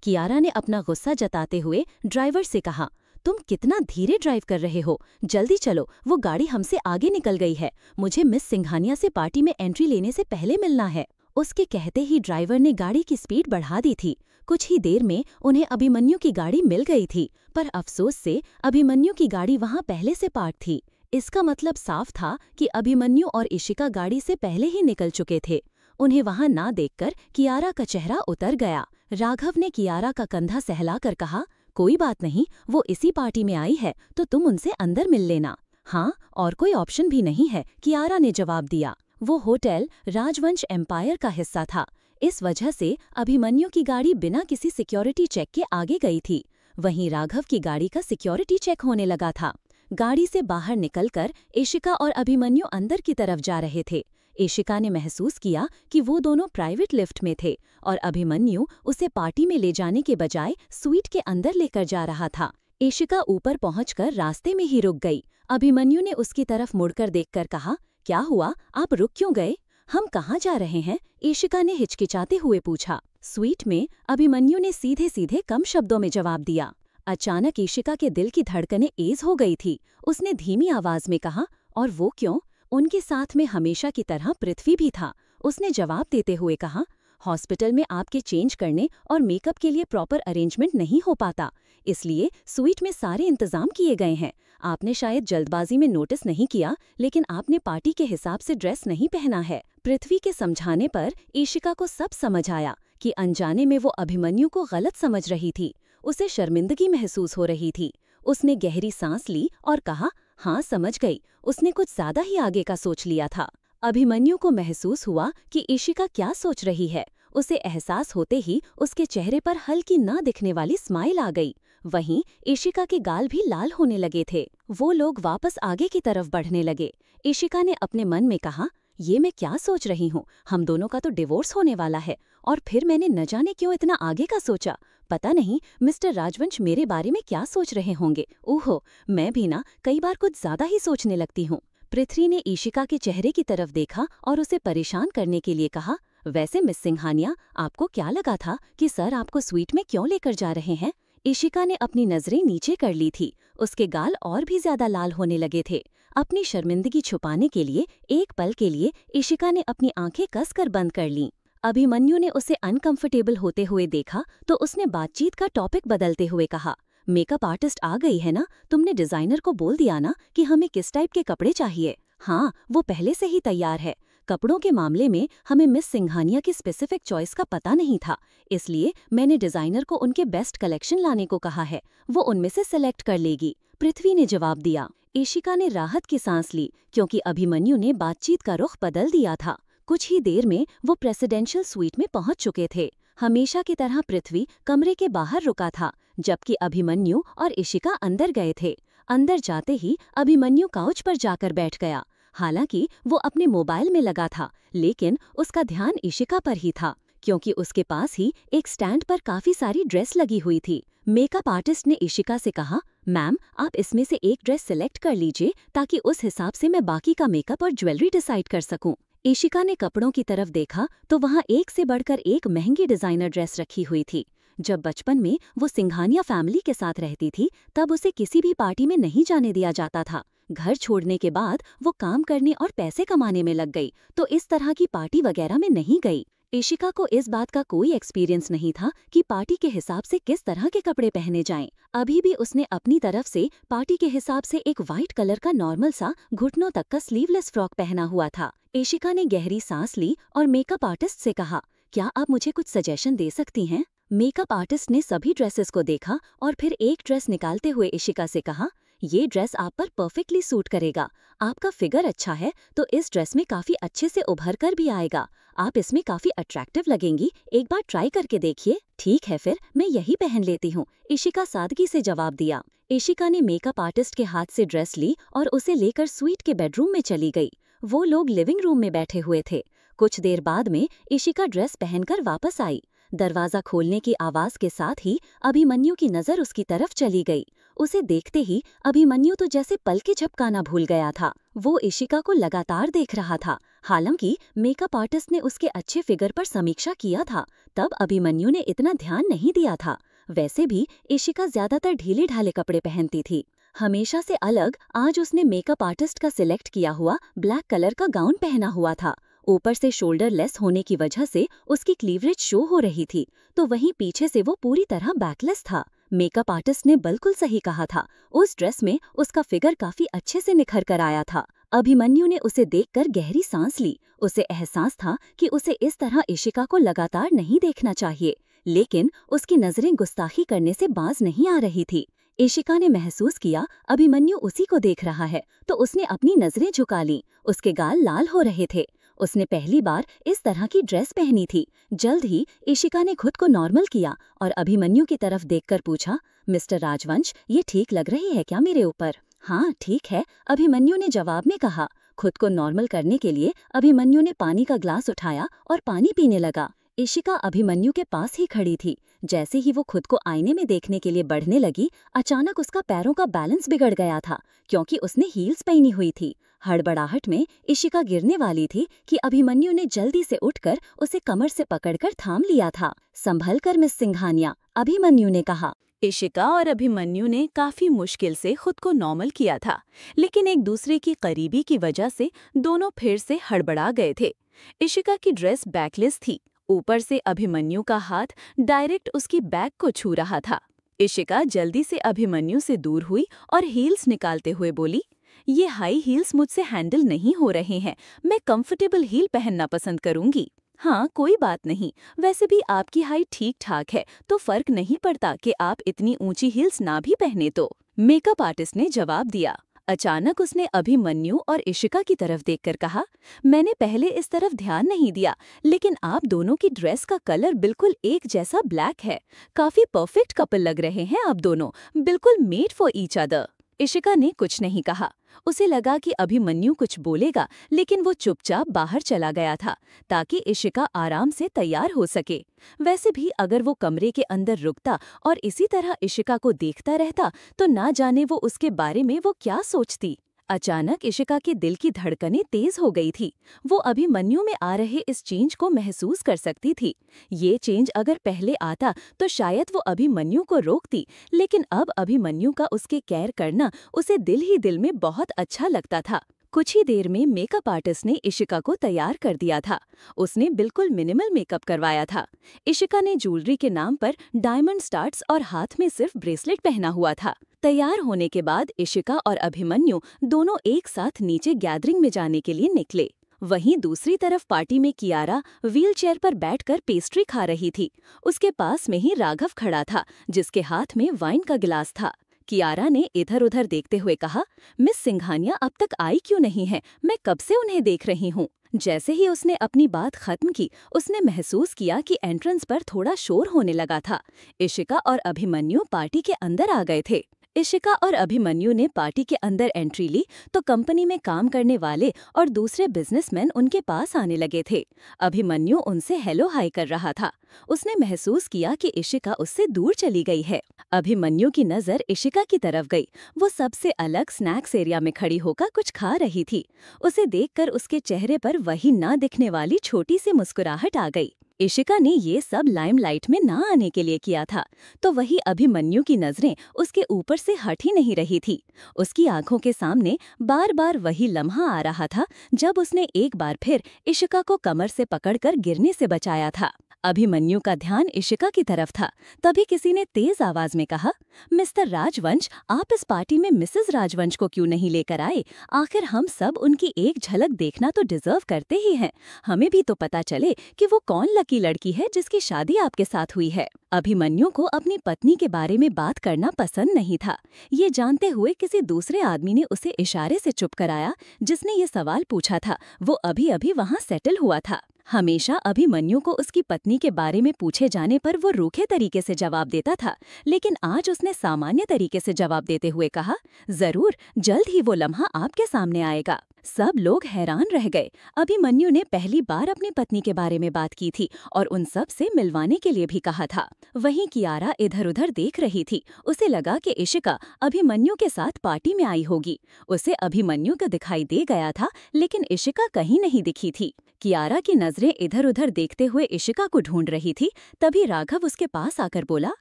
कियारा ने अपना गुस्सा जताते हुए ड्राइवर से कहा, तुम कितना धीरे ड्राइव कर रहे हो, जल्दी चलो, वो गाड़ी हमसे आगे निकल गई है, मुझे मिस सिंघानिया से पार्टी में एंट्री लेने से पहले मिलना है। उसके कहते ही ड्राइवर ने गाड़ी की स्पीड बढ़ा दी थी। कुछ ही देर में उन्हें अभिमन्यु की गाड़ी मिल गई थी, पर अफसोस से अभिमन्यु की गाड़ी वहां पहले से पार्क थी। इसका मतलब साफ था कि अभिमन्यु और इशिका गाड़ी से पहले ही निकल चुके थे। उन्हें वहां ना देखकर कियारा का चेहरा उतर गया। राघव ने कियारा का कंधा सहलाकर कहा, कोई बात नहीं, वो इसी पार्टी में आई है तो तुम उनसे अंदर मिल लेना। हाँ, और कोई ऑप्शन भी नहीं है, कियारा ने जवाब दिया। वो होटल राजवंश एम्पायर का हिस्सा था, इस वजह से अभिमन्यु की गाड़ी बिना किसी सिक्योरिटी चेक के आगे गई थी। वहीं राघव की गाड़ी का सिक्योरिटी चेक होने लगा था। गाड़ी से बाहर निकलकर इशिका और अभिमन्यु अंदर की तरफ जा रहे थे। इशिका ने महसूस किया कि वो दोनों प्राइवेट लिफ्ट में थे और अभिमन्यु उसे पार्टी में ले जाने के बजाय स्वीट के अंदर लेकर जा रहा था। इशिका ऊपर पहुंचकर रास्ते में ही रुक गई। अभिमन्यु ने उसकी तरफ मुड़कर देखकर कहा, क्या हुआ, आप रुक क्यों गए? हम कहाँ जा रहे हैं? इशिका ने हिचकिचाते हुए पूछा। स्वीट में, अभिमन्यु ने सीधे सीधे कम शब्दों में जवाब दिया। अचानक इशिका के दिल की धड़कनें तेज हो गई थी। उसने धीमी आवाज में कहा, और वो क्यों? उनके साथ में हमेशा की तरह पृथ्वी भी था। उसने जवाब देते हुए कहा, हॉस्पिटल में आपके चेंज करने और मेकअप के लिए प्रॉपर अरेंजमेंट नहीं हो पाता, इसलिए स्वीट में सारे इंतजाम किए गए हैं। आपने शायद जल्दबाजी में नोटिस नहीं किया, लेकिन आपने पार्टी के हिसाब से ड्रेस नहीं पहना है। पृथ्वी के समझाने पर इशिका को सब समझ आया कि अनजाने में वो अभिमन्यु को गलत समझ रही थी। उसे शर्मिंदगी महसूस हो रही थी। उसने गहरी सांस ली और कहा, हाँ समझ गई, उसने कुछ ज्यादा ही आगे का सोच लिया था। अभिमन्यु को महसूस हुआ कि इशिका क्या सोच रही है। उसे एहसास होते ही उसके चेहरे पर हल्की ना दिखने वाली स्माइल आ गई। वहीं इशिका के गाल भी लाल होने लगे थे। वो लोग वापस आगे की तरफ बढ़ने लगे। इशिका ने अपने मन में कहा, ये मैं क्या सोच रही हूँ, हम दोनों का तो डिवोर्स होने वाला है, और फिर मैंने न जाने क्यों इतना आगे का सोचा। पता नहीं मिस्टर राजवंश मेरे बारे में क्या सोच रहे होंगे। ओहो, मैं भी ना कई बार कुछ ज्यादा ही सोचने लगती हूँ। पृथ्वी ने इशिका के चेहरे की तरफ देखा और उसे परेशान करने के लिए कहा, वैसे मिस सिंघानिया, आपको क्या लगा था कि सर आपको स्वीट में क्यों लेकर जा रहे हैं? इशिका ने अपनी नजरें नीचे कर ली थी। उसके गाल और भी ज्यादा लाल होने लगे थे। अपनी शर्मिंदगी छुपाने के लिए एक पल के लिए इशिका ने अपनी आंखें कसकर बंद कर लीं। अभिमन्यु ने उसे अनकंफर्टेबल होते हुए देखा तो उसने बातचीत का टॉपिक बदलते हुए कहा, मेकअप आर्टिस्ट आ गई है ना? तुमने डिजाइनर को बोल दिया ना कि हमें किस टाइप के कपड़े चाहिए? हाँ, वो पहले से ही तैयार है। कपड़ों के मामले में हमें मिस सिंघानिया की स्पेसिफिक चॉइस का पता नहीं था, इसलिए मैंने डिजाइनर को उनके बेस्ट कलेक्शन लाने को कहा है, वो उनमें से सिलेक्ट कर लेगी, पृथ्वी ने जवाब दिया। इशिका ने राहत की सांस ली, क्योंकि अभिमन्यु ने बातचीत का रुख बदल दिया था। कुछ ही देर में वो प्रेसिडेंशियल स्वीट में पहुंच चुके थे। हमेशा की तरह पृथ्वी कमरे के बाहर रुका था, जबकि अभिमन्यु और इशिका अंदर गए थे। अंदर जाते ही अभिमन्यु काउच पर जाकर बैठ गया। हालांकि वो अपने मोबाइल में लगा था, लेकिन उसका ध्यान इशिका पर ही था, क्योंकि उसके पास ही एक स्टैंड पर काफी सारी ड्रेस लगी हुई थी। मेकअप आर्टिस्ट ने इशिका से कहा, मैम आप इसमें से एक ड्रेस सिलेक्ट कर लीजिए ताकि उस हिसाब से मैं बाकी का मेकअप और ज्वेलरी डिसाइड कर सकूं। इशिका ने कपड़ों की तरफ देखा तो वहां एक से बढ़कर एक महंगी डिजाइनर ड्रेस रखी हुई थी। जब बचपन में वो सिंघानिया फैमिली के साथ रहती थी, तब उसे किसी भी पार्टी में नहीं जाने दिया जाता था। घर छोड़ने के बाद वो काम करने और पैसे कमाने में लग गई, तो इस तरह की पार्टी वगैरह में नहीं गई। इशिका को इस बात का कोई एक्सपीरियंस नहीं था कि पार्टी के हिसाब से किस तरह के कपड़े पहने जाएं। अभी भी उसने अपनी तरफ से पार्टी के हिसाब से एक वाइट कलर का नॉर्मल सा घुटनों तक का स्लीवलेस फ्रॉक पहना हुआ था। इशिका ने गहरी सांस ली और मेकअप आर्टिस्ट से कहा, क्या आप मुझे कुछ सजेशन दे सकती हैं? मेकअप आर्टिस्ट ने सभी ड्रेसेस को देखा और फिर एक ड्रेस निकालते हुए इशिका से कहा, ये ड्रेस आप पर परफेक्टली सूट करेगा। आपका फिगर अच्छा है तो इस ड्रेस में काफी अच्छे से उभर कर भी आएगा। आप इसमें काफी अट्रैक्टिव लगेंगी, एक बार ट्राई करके देखिए। ठीक है, फिर मैं यही पहन लेती हूँ, इशिका सादगी से जवाब दिया। इशिका ने मेकअप आर्टिस्ट के हाथ से ड्रेस ली और उसे लेकर स्वीट के बेडरूम में चली गई। वो लोग लिविंग रूम में बैठे हुए थे। कुछ देर बाद में इशिका ड्रेस पहनकर वापस आई। दरवाजा खोलने की आवाज के साथ ही अभिमन्यु की नजर उसकी तरफ चली गई। उसे देखते ही अभिमन्यु तो जैसे पलके झपकाना भूल गया था। वो इशिका को लगातार देख रहा था। हालांकि मेकअप आर्टिस्ट ने उसके अच्छे फिगर पर समीक्षा किया था, तब अभिमन्यु ने इतना ध्यान नहीं दिया था। वैसे भी इशिका ज्यादातर ढीले ढाले कपड़े पहनती थी। हमेशा से अलग आज उसने मेकअप आर्टिस्ट का सिलेक्ट किया हुआ ब्लैक कलर का गाउन पहना हुआ था। ऊपर से शोल्डर लेस होने की वजह से उसकी क्लीवरेज शो हो रही थी, तो वहीं पीछे से वो पूरी तरह बैकलेस था। मेकअप आर्टिस्ट ने बिल्कुल सही कहा था, उस ड्रेस में उसका फिगर काफी अच्छे से निखर कर आया था। अभिमन्यु ने उसे देखकर गहरी सांस ली। उसे एहसास था कि उसे इस तरह इशिका को लगातार नहीं देखना चाहिए, लेकिन उसकी नजरें गुस्ताखी करने से बाज नहीं आ रही थी। इशिका ने महसूस किया अभिमन्यु उसी को देख रहा है, तो उसने अपनी नजरें झुका लीं। उसके गाल लाल हो रहे थे। उसने पहली बार इस तरह की ड्रेस पहनी थी। जल्द ही इशिका ने खुद को नॉर्मल किया और अभिमन्यु की तरफ देखकर पूछा, मिस्टर राजवंश, ये ठीक लग रही है क्या मेरे ऊपर? हाँ ठीक है, अभिमन्यु ने जवाब में कहा। खुद को नॉर्मल करने के लिए अभिमन्यु ने पानी का ग्लास उठाया और पानी पीने लगा। इशिका अभिमन्यु के पास ही खड़ी थी। जैसे ही वो खुद को आईने में देखने के लिए बढ़ने लगी, अचानक उसका पैरों का बैलेंस बिगड़ गया था, क्योंकि उसने हील्स पहनी हुई थी। हड़बड़ाहट में इशिका गिरने वाली थी कि अभिमन्यु ने जल्दी से उठकर उसे कमर से पकड़कर थाम लिया था। संभल कर मिस सिंघानिया, अभिमन्यु ने कहा। इशिका और अभिमन्यु ने काफी मुश्किल से खुद को नॉर्मल किया था, लेकिन एक दूसरे की करीबी की वजह से दोनों फिर से हड़बड़ा गए थे। इशिका की ड्रेस बैकलेस थी, ऊपर से अभिमन्यु का हाथ डायरेक्ट उसकी बैक को छू रहा था। इशिका जल्दी से अभिमन्यु से दूर हुई और हील्स निकालते हुए बोली, ये हाई हील्स मुझसे हैंडल नहीं हो रहे हैं, मैं कंफर्टेबल हील पहनना पसंद करूंगी। हाँ कोई बात नहीं, वैसे भी आपकी हाइट ठीक ठाक है, तो फर्क नहीं पड़ता कि आप इतनी ऊंची हील्स ना भी पहने तो, मेकअप आर्टिस्ट ने जवाब दिया। अचानक उसने अभिमन्यु और इशिका की तरफ देखकर कहा, मैंने पहले इस तरफ ध्यान नहीं दिया, लेकिन आप दोनों की ड्रेस का कलर बिल्कुल एक जैसा ब्लैक है। काफी परफेक्ट कपल लग रहे हैं आप दोनों, बिल्कुल made for each other. Ishika ने कुछ नहीं कहा। उसे लगा कि अभिमन्यु कुछ बोलेगा, लेकिन वो चुपचाप बाहर चला गया था ताकि इशिका आराम से तैयार हो सके। वैसे भी अगर वो कमरे के अंदर रुकता और इसी तरह इशिका को देखता रहता तो ना जाने वो उसके बारे में वो क्या सोचती। अचानक इशिका के दिल की धड़कनें तेज हो गई थी। वो अभिमन्यु में आ रहे इस चेंज को महसूस कर सकती थी। ये चेंज अगर पहले आता तो शायद वो अभिमन्यु को रोकती, लेकिन अब अभिमन्यु का उसके केयर करना उसे दिल ही दिल में बहुत अच्छा लगता था। कुछ ही देर में मेकअप आर्टिस्ट ने इशिका को तैयार कर दिया था। उसने बिल्कुल मिनिमल मेकअप करवाया था। इशिका ने ज्वेलरी के नाम पर डायमंड स्टार्ट्स और हाथ में सिर्फ ब्रेसलेट पहना हुआ था। तैयार होने के बाद इशिका और अभिमन्यु दोनों एक साथ नीचे गैदरिंग में जाने के लिए निकले। वहीं दूसरी तरफ पार्टी में कियारा व्हीलचेयर पर बैठकर पेस्ट्री खा रही थी। उसके पास में ही राघव खड़ा था, जिसके हाथ में वाइन का गिलास था। कियारा ने इधर उधर देखते हुए कहा, मिस सिंघानिया अब तक आई क्यों नहीं है? मैं कब से उन्हें देख रही हूँ। जैसे ही उसने अपनी बात खत्म की, उसने महसूस किया कि एंट्रेंस पर थोड़ा शोर होने लगा था। इशिका और अभिमन्यु पार्टी के अंदर आ गए थे। इशिका और अभिमन्यु ने पार्टी के अंदर एंट्री ली तो कंपनी में काम करने वाले और दूसरे बिजनेसमैन उनके पास आने लगे थे। अभिमन्यु उनसे हेलो हाय कर रहा था। उसने महसूस किया कि इशिका उससे दूर चली गई है। अभिमन्यु की नज़र इशिका की तरफ गई। वो सबसे अलग स्नैक्स एरिया में खड़ी होकर कुछ खा रही थी। उसे देखकर उसके चेहरे पर वही ना दिखने वाली छोटी सी मुस्कुराहट आ गई। इशिका ने ये सब लाइमलाइट में ना आने के लिए किया था, तो वही अभिमन्यु की नजरें उसके ऊपर से हट ही नहीं रही थी। उसकी आंखों के सामने बार बार वही लम्हा आ रहा था जब उसने एक बार फिर इशिका को कमर से पकड़कर गिरने से बचाया था। अभिमन्यु का ध्यान इशिका की तरफ था। तभी किसी ने तेज आवाज में कहा, मिस्टर राजवंश, आप इस पार्टी में मिसेस राजवंश को क्यों नहीं लेकर आए? आखिर हम सब उनकी एक झलक देखना तो डिजर्व करते ही हैं। हमें भी तो पता चले कि वो कौन लकी लड़की है जिसकी शादी आपके साथ हुई है। अभिमन्यु को अपनी पत्नी के बारे में बात करना पसंद नहीं था। ये जानते हुए किसी दूसरे आदमी ने उसे इशारे से चुप कराया। जिसने ये सवाल पूछा था वो अभी अभी वहाँ सेटल हुआ था। हमेशा अभिमन्यु को उसकी पत्नी के बारे में पूछे जाने पर वो रूखे तरीके से जवाब देता था, लेकिन आज उसने सामान्य तरीके से जवाब देते हुए कहा, जरूर, जल्द ही वो लम्हा आपके सामने आएगा। सब लोग हैरान रह गए। अभिमन्यु ने पहली बार अपनी पत्नी के बारे में बात की थी और उन सब से मिलवाने के लिए भी कहा था। वहीं कियारा इधर उधर देख रही थी। उसे लगा कि इशिका अभिमन्यु के साथ पार्टी में आई होगी। उसे अभिमन्यु को दिखाई दे गया था, लेकिन इशिका कहीं नहीं दिखी थी। कियारा की नजरें इधर उधर देखते हुए इशिका को ढूंढ रही थी। तभी राघव उसके पास आकर बोला,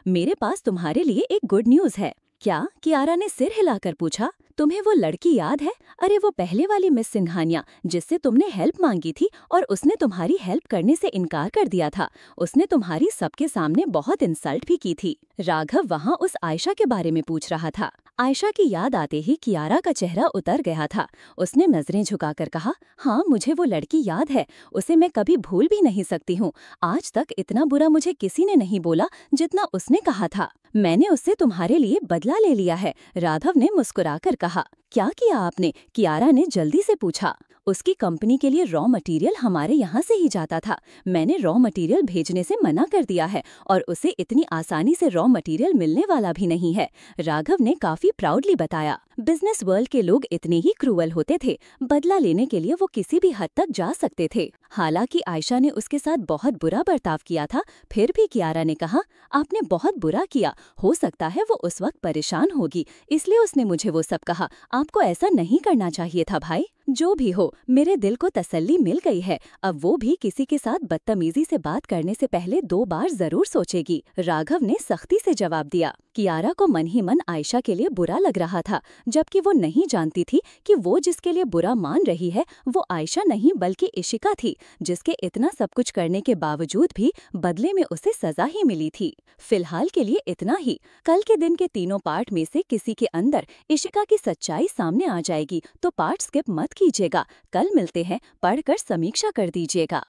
मेरे पास तुम्हारे लिए एक गुड न्यूज है। क्या? कियारा ने सिर हिलाकर पूछा। तुम्हें वो लड़की याद है? अरे वो पहले वाली मिस सिंघानिया जिससे तुमने हेल्प मांगी थी और उसने तुम्हारी हेल्प करने से इनकार कर दिया था। उसने तुम्हारी सबके सामने बहुत इंसल्ट भी की थी। राघव वहाँ उस आयशा के बारे में पूछ रहा था। आयशा की याद आते ही कियारा का चेहरा उतर गया था। उसने नजरें झुकाकर कहा, हाँ, मुझे वो लड़की याद है। उसे मैं कभी भूल भी नहीं सकती हूँ। आज तक इतना बुरा मुझे किसी ने नहीं बोला जितना उसने कहा था। मैंने उससे तुम्हारे लिए बदला ले लिया है। राघव ने मुस्कुराकर कहा। क्या किया आपने? कियारा ने जल्दी से पूछा। उसकी कंपनी के लिए रॉ मटेरियल हमारे यहाँ से ही जाता था। मैंने रॉ मटेरियल भेजने से मना कर दिया है और उसे इतनी आसानी से रॉ मटेरियल मिलने वाला भी नहीं है। राघव ने काफी प्राउडली बताया। बिजनेस वर्ल्ड के लोग इतने ही क्रूअल होते थे। बदला लेने के लिए वो किसी भी हद तक जा सकते थे। हालांकि आयशा ने उसके साथ बहुत बुरा बर्ताव किया था, फिर भी कियारा ने कहा, आपने बहुत बुरा किया। हो सकता है वो उस वक्त परेशान होगी, इसलिए उसने मुझे वो सब कहा। आपको ऐसा नहीं करना चाहिए था भाई। जो भी हो, मेरे दिल को तसल्ली मिल गई है। अब वो भी किसी के साथ बदतमीजी से बात करने से पहले 2 बार जरूर सोचेगी। राघव ने सख्ती से जवाब दिया। कियारा को मन ही मन आयशा के लिए बुरा लग रहा था, जबकि वो नहीं जानती थी कि वो जिसके लिए बुरा मान रही है वो आयशा नहीं बल्कि इशिका थी, जिसके इतना सब कुछ करने के बावजूद भी बदले में उसे सजा ही मिली थी। फिलहाल के लिए इतना ही। कल के दिन के तीनों पार्ट में से किसी के अंदर इशिका की सच्चाई सामने आ जाएगी, तो पार्ट स्किप मत कीजिएगा। कल मिलते हैं, पढ़कर समीक्षा कर दीजिएगा।